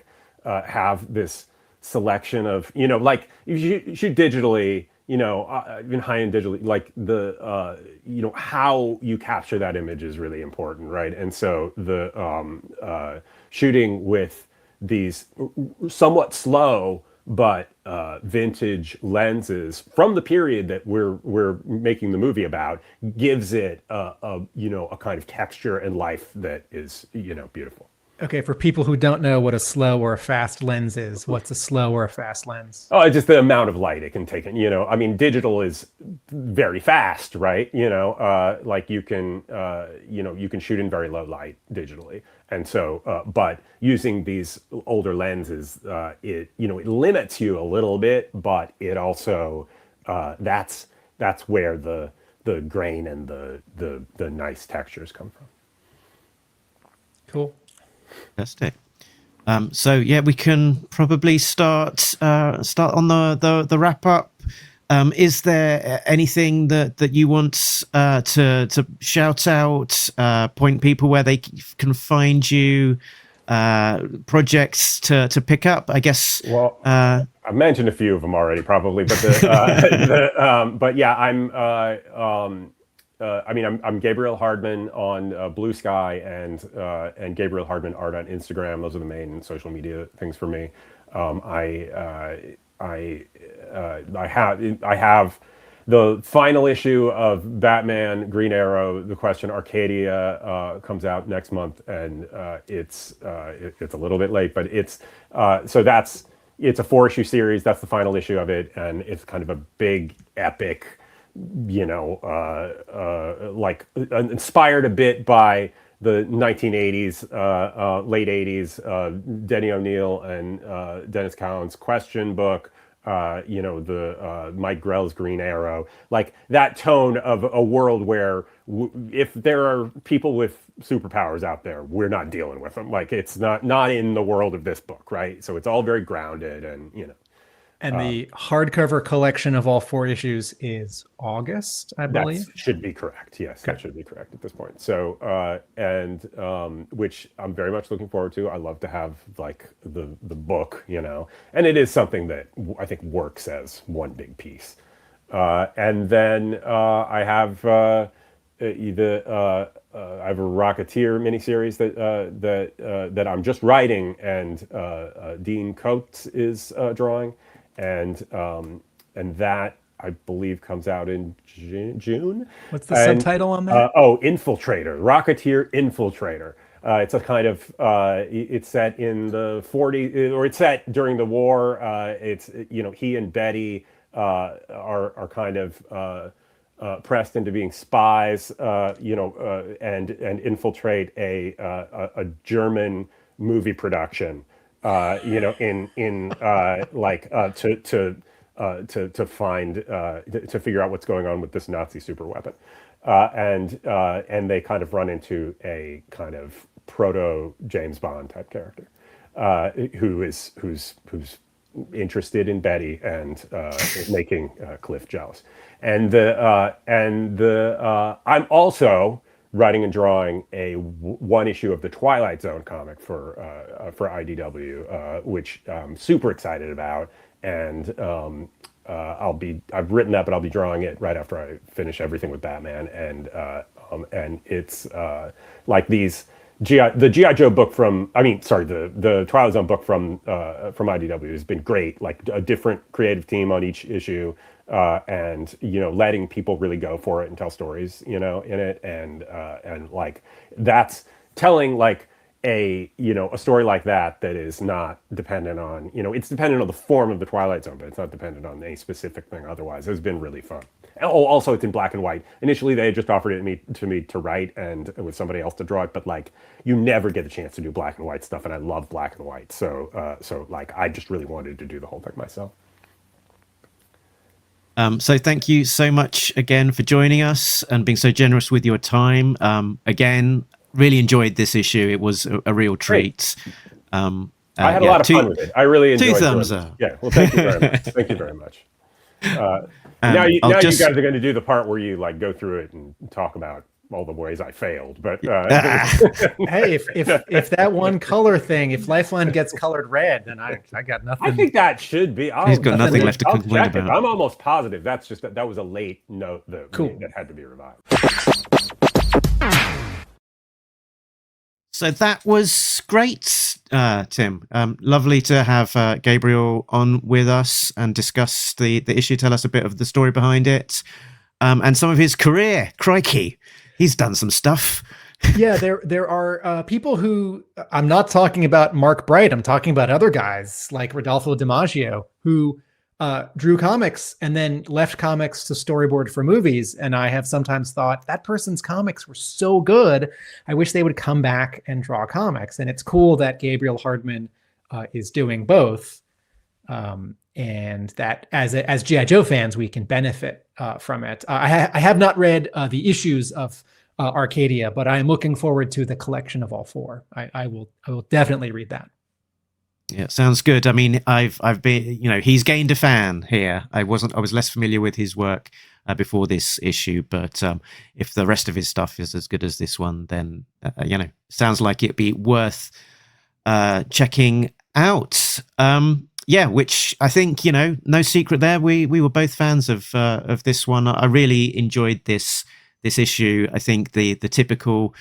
have this selection of like you shoot digitally. Even high-end digitally, like how you capture that image is really important, right? And so the shooting with these somewhat slow but vintage lenses from the period that we're making the movie about gives it a kind of texture and life that is beautiful. Okay, for people who don't know what a slow or a fast lens is, what's a slow or a fast lens? Oh, it's just the amount of light it can take in. Digital is very fast, right? Like you can shoot in very low light digitally, and so but using these older lenses, it limits you a little bit, but it also that's where the grain and the nice textures come from. Cool. Fantastic. So yeah, we can probably start on the wrap up. Is there anything that you want to shout out, point people where they can find you, projects to pick up? I guess. Well, I've mentioned a few of them already, probably, but but yeah, I'm Gabriel Hardman on Blue Sky and Gabriel Hardman Art on Instagram. Those are the main social media things for me. I have the final issue of Batman Green Arrow, The Question Arcadia, comes out next month, and it's a little bit late, but it's a 4-issue series. That's the final issue of it, and it's kind of a big epic. Inspired a bit by the 1980s, late 80s, Denny O'Neil and Dennis Cowan's Question book, the Mike Grell's Green Arrow, like that tone of a world where if there are people with superpowers out there, we're not dealing with them. Like it's not in the world of this book, right? So it's all very grounded and, And the hardcover collection of all 4 issues is August, I believe. That should be correct. Yes, okay. That should be correct at this point. So, which I'm very much looking forward to. I love to have like the book, and it is something that I think works as one big piece. And then I have I have a Rocketeer miniseries that I'm just writing, and Dean Coates is drawing, and that I believe comes out in June. What's the subtitle on that? Infiltrator, Rocketeer Infiltrator. It's a kind of it's set in the 40s, or it's set during the war. It's he and Betty are kind of pressed into being spies, and infiltrate a German movie production, to find to figure out what's going on with this Nazi superweapon, and they kind of run into a kind of proto James Bond type character, who's interested in Betty and making Cliff jealous. And I'm also writing and drawing one issue of the Twilight Zone comic for IDW, which I'm super excited about. And I've written that, but I'll be drawing it right after I finish everything with Batman. And it's like the G.I. Joe book the Twilight Zone book from IDW has been great. Like a different creative team on each issue, and letting people really go for it and tell stories, in it, and like that's telling like a story like that is not dependent on, it's dependent on the form of the Twilight Zone, but it's not dependent on any specific thing otherwise. It's been really fun. Oh, also it's in black and white. Initially they just offered it to me to write and with somebody else to draw it, but like you never get a chance to do black and white stuff, and I love black and white. So like I just really wanted to do the whole thing myself. So thank you so much again for joining us and being so generous with your time. Again, really enjoyed this issue. It was a real treat. I had a lot of fun with it. I really enjoyed it. 2 thumbs up. Yeah, well, thank you very much. Thank you very much. Now you guys are going to do the part where you like go through it and talk about all the ways I failed. But hey, if that one color thing, if Lifeline gets colored red, then I got nothing. I think that should be. He's got nothing left to complain about. I'm almost positive that's just that was a late note that had to be revived. So that was great, Tim. Lovely to have Gabriel on with us and discuss the issue, tell us a bit of the story behind it, and some of his career. Crikey, he's done some stuff. Yeah, there are people who, I'm not talking about Mark Bright, I'm talking about other guys like Rodolfo DiMaggio, who drew comics and then left comics to storyboard for movies. And I have sometimes thought that person's comics were so good, I wish they would come back and draw comics. And it's cool that Gabriel Hardman is doing both. And that as G.I. Joe fans, we can benefit from it. I have not read the issues of Arcadia, but I am looking forward to the collection of all 4. I will definitely read that. Yeah, sounds good. I mean, I've been, he's gained a fan here. I was less familiar with his work before this issue, but if the rest of his stuff is as good as this one, then sounds like it'd be worth checking out. Which I think, no secret there. We were both fans of this one. I really enjoyed this issue. I think the typical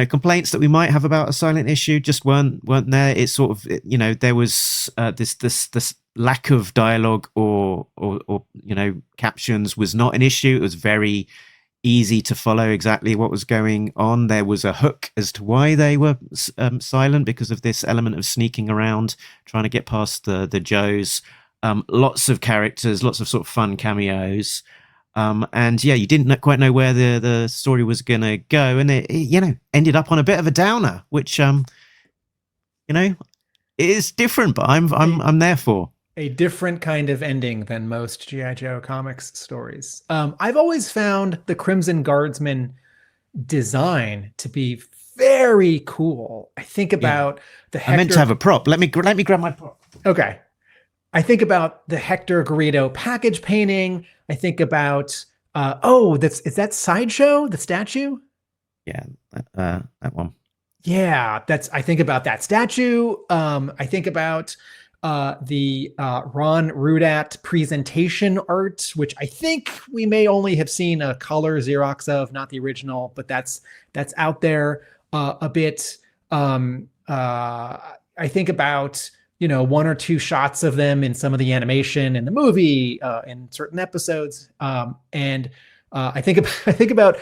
complaints that we might have about a silent issue just weren't there. It's sort of, there was this lack of dialogue or captions was not an issue. It was very easy to follow exactly what was going on. There was a hook as to why they were silent, because of this element of sneaking around, trying to get past the Joes. Lots of characters, lots of sort of fun cameos. And you didn't quite know where the story was going to go, and it ended up on a bit of a downer, which is different, but I'm there for a different kind of ending than most G.I. Joe comics stories. I've always found the Crimson Guardsman design to be very cool. I think about the Hector... I meant to have a prop. Let me grab my prop. Okay. I think about the Hector Garrido package painting. I think about is that Sideshow, the statue? Yeah, that one. Yeah, I think about that statue. I think about the Ron Rudat presentation art, which I think we may only have seen a color Xerox of, not the original, but that's out there a bit. I think about, one or two shots of them in some of the animation in the movie, in certain episodes. And I think about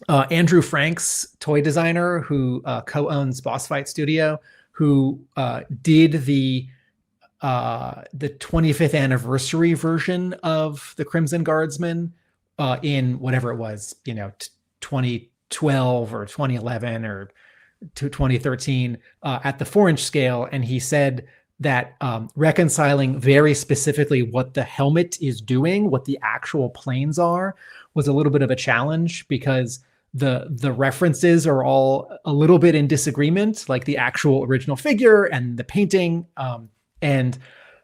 Andrew Franks, toy designer who co-owns Boss Fight Studio, who did the 25th anniversary version of the Crimson Guardsman in whatever it was, 2012 or 2011 or 2013 at the 4-inch scale. And he said that reconciling very specifically what the helmet is doing, what the actual planes are, was a little bit of a challenge because the references are all a little bit in disagreement, like the actual original figure and the painting. And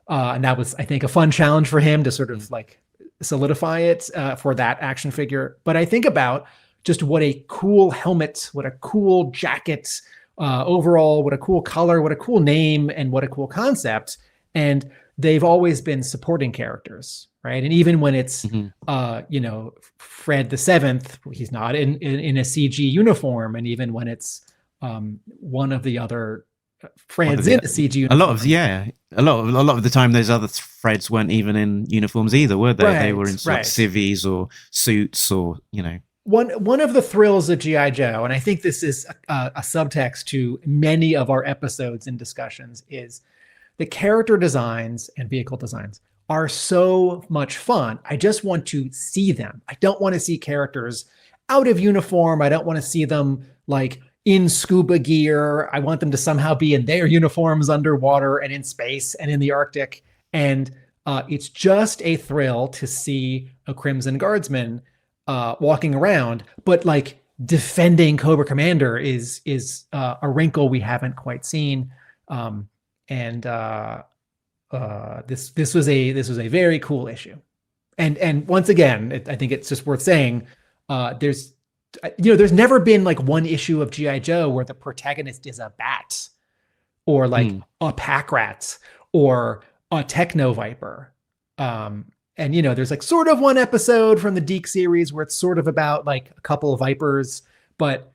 that was, I think, a fun challenge for him to sort of like solidify it for that action figure. But I think about just what a cool helmet, what a cool jacket, overall, what a cool color, what a cool name, and what a cool concept. And they've always been supporting characters, right? And even when it's, Fred the Seventh, he's not in a CG uniform. And even when it's one of the other Freds in a CG uniform. A lot of the time, those other Freds weren't even in uniforms either, were they? Right, they were in like civvies or suits or, One of the thrills of G.I. Joe, and I think this is a subtext to many of our episodes and discussions, is the character designs and vehicle designs are so much fun. I just want to see them. I don't want to see characters out of uniform. I don't want to see them like in scuba gear. I want them to somehow be in their uniforms underwater and in space and in the Arctic. And it's just a thrill to see a Crimson Guardsman walking around, but like defending Cobra Commander is a wrinkle we haven't quite seen. This was a very cool issue. And once again, I think it's just worth saying, there's never been like one issue of G.I. Joe where the protagonist is a bat or like a pack rat or a techno viper. And there's like sort of one episode from the Deke series where it's sort of about like a couple of vipers, but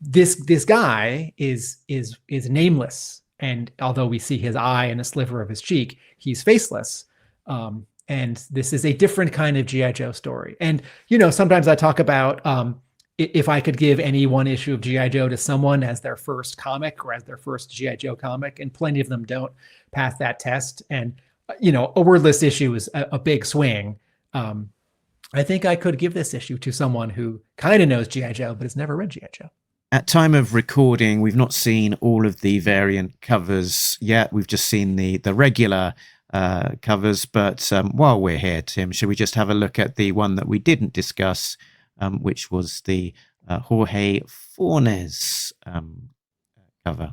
this guy is nameless. And although we see his eye and a sliver of his cheek, he's faceless. And this is a different kind of G.I. Joe story. And, sometimes I talk about if I could give any one issue of G.I. Joe to someone as their first comic or as their first G.I. Joe comic, and plenty of them don't pass that test. And, a wordless issue is a big swing. I think I could give this issue to someone who kind of knows G.I. Joe, but has never read G.I. Joe. At time of recording, we've not seen all of the variant covers yet. We've just seen the regular covers. But while we're here, Tim, should we just have a look at the one that we didn't discuss, which was the Jorge Fornes cover?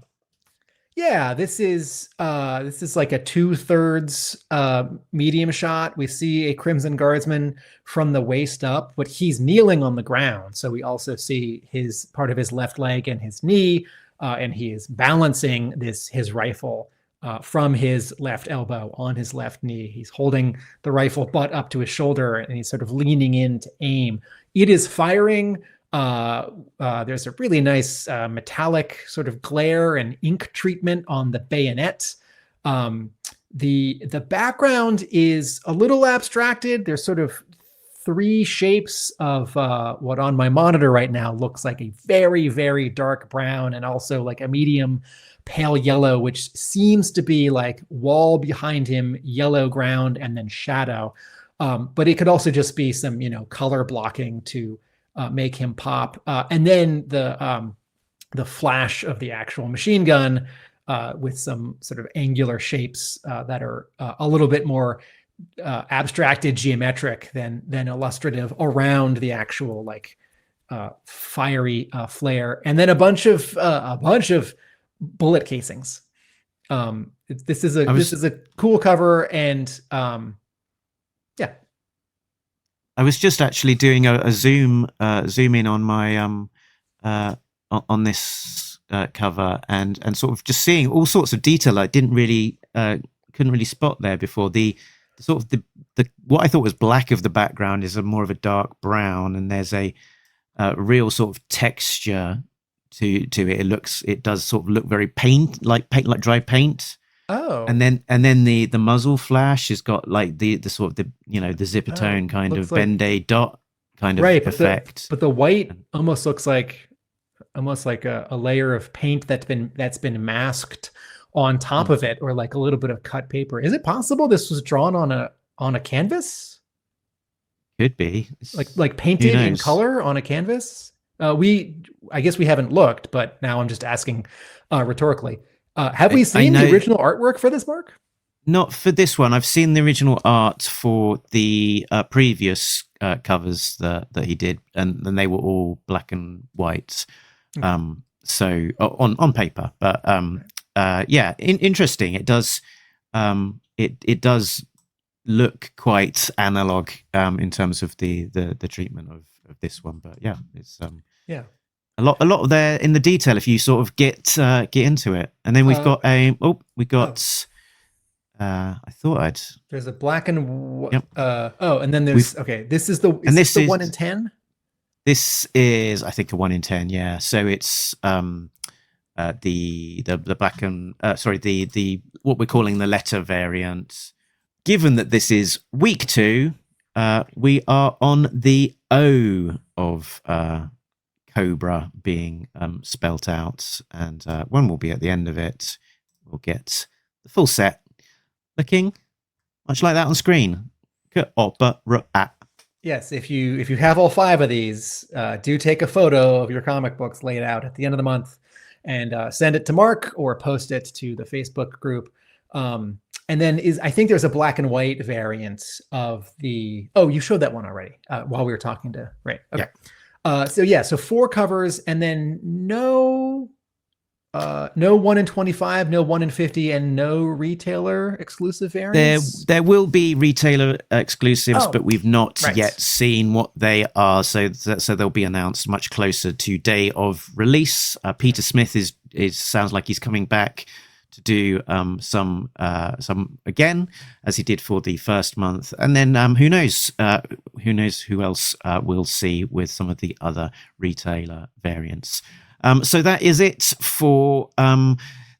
Yeah, this is like a 2/3 medium shot. We see a Crimson Guardsman from the waist up, but he's kneeling on the ground. So we also see part of his left leg and his knee, and he is balancing his rifle from his left elbow on his left knee. He's holding the rifle butt up to his shoulder, and he's sort of leaning in to aim. It is firing. There's a really nice metallic sort of glare and ink treatment on the bayonet. The background is a little abstracted. There's sort of three shapes of what on my monitor right now looks like a very, very dark brown and also like a medium pale yellow, which seems to be like wall behind him, yellow ground, and then shadow. But it could also just be some, color blocking to make him pop. And then the flash of the actual machine gun with some sort of angular shapes that are a little bit more abstracted, geometric than illustrative around the actual like fiery flare. And then a bunch of bullet casings. This is a cool cover, and yeah. I was just actually doing a zoom in on my on this cover and sort of just seeing all sorts of detail I didn't really couldn't really spot there before. The sort of the what I thought was black of the background is more of a dark brown, and there's a real sort of texture to it. It does sort of look very paint like dry paint. Oh, and then the muzzle flash has got like the sort of the zipper tone kind of like, Ben-Day dot kind of effect. But the white almost looks like a layer of paint that's been masked on top of it, or like a little bit of cut paper. Is it possible this was drawn on a canvas? Could be like painted in color on a canvas. I guess we haven't looked, but now I'm just asking rhetorically. Have we seen the original artwork for this, Mark? Not for this one. I've seen the original art for the previous covers that he did, and they were all black and white. So on paper, but interesting. It does it does look quite analog in terms of the treatment of this one, but it's a lot there in the detail if you sort of get into it. And then we've got I thought there's a black and yep. And then there's this is the 1 in 10. This is, I think, a 1 in 10. Yeah. So it's the black and the what we're calling the letter variant. Given that this is week 2, we are on the O of Cobra being spelt out, and when we'll be at the end of it, we'll get the full set looking much like that on screen. Yes, if you have all 5 of these, do take a photo of your comic books laid out at the end of the month and send it to Mark or post it to the Facebook group. And then I think there's a black and white variant of the. Oh, you showed that one already while we were talking to Ray. Okay. Yeah. So 4 covers, and then no 1 in 25, no 1 in 50, and no retailer exclusive variants. There will be retailer exclusives, but we've not yet seen what they are. So they'll be announced much closer to day of release. Peter Smith is sounds like he's coming back to do some again, as he did for the first month, and then who knows who else we'll see with some of the other retailer variants. So that is it for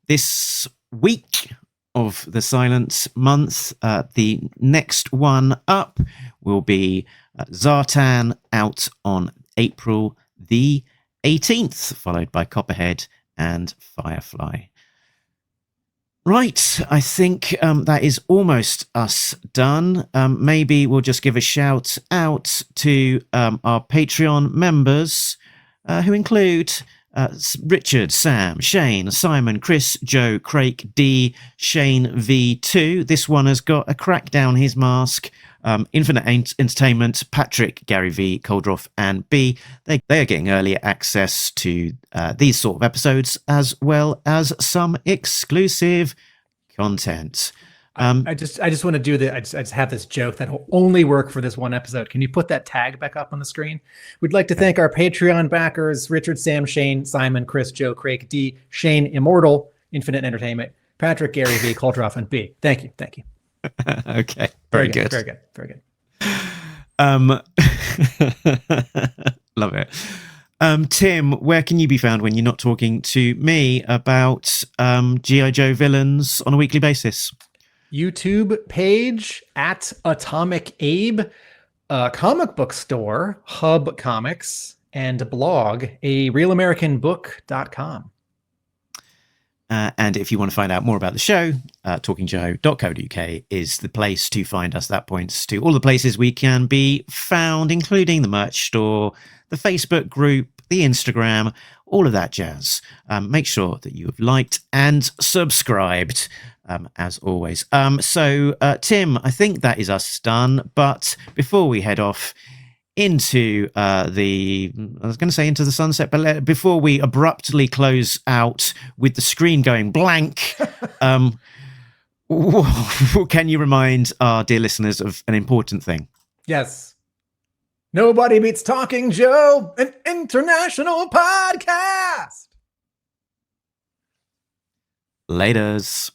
this week of the Sssilent month. The next one up will be Zartan, out on April the 18th, followed by Copperhead and Firefly. Right, I think that is almost us done. Maybe we'll just give a shout out to our Patreon members, who include Richard, Sam, Shane, Simon, Chris, Joe, Craig, D, Shane V2. This one has got a crack down his mask. Infinite Entertainment, Patrick, Gary V, Coldroff, and B. They are getting earlier access to these sort of episodes, as well as some exclusive content. I just want to do I just have this joke that will only work for this one episode. Can you put that tag back up on the screen? We'd like to thank our Patreon backers: Richard, Sam, Shane, Simon, Chris, Joe, Craig, D, Shane, Immortal, Infinite Entertainment, Patrick, Gary V, Coldroff, and B. Thank you. Okay, very good. Love it. Tim, where can you be found when you're not talking to me about G.I. Joe villains on a weekly basis? YouTube page at Atomic Abe, comic book store, Hub Comics, and blog, arealamericanbook.com. And if you want to find out more about the show, talkingjoe.co.uk is the place to find us. That points to all the places we can be found, including the merch store, the Facebook group, the Instagram, all of that jazz. Make sure that you have liked and subscribed, as always. So, Tim, I think that is us done. But before we head off into into the sunset, but before we abruptly close out with the screen going blank, can you remind our dear listeners of an important thing? Yes. Nobody beats Talking Joe, an international podcast. Laters.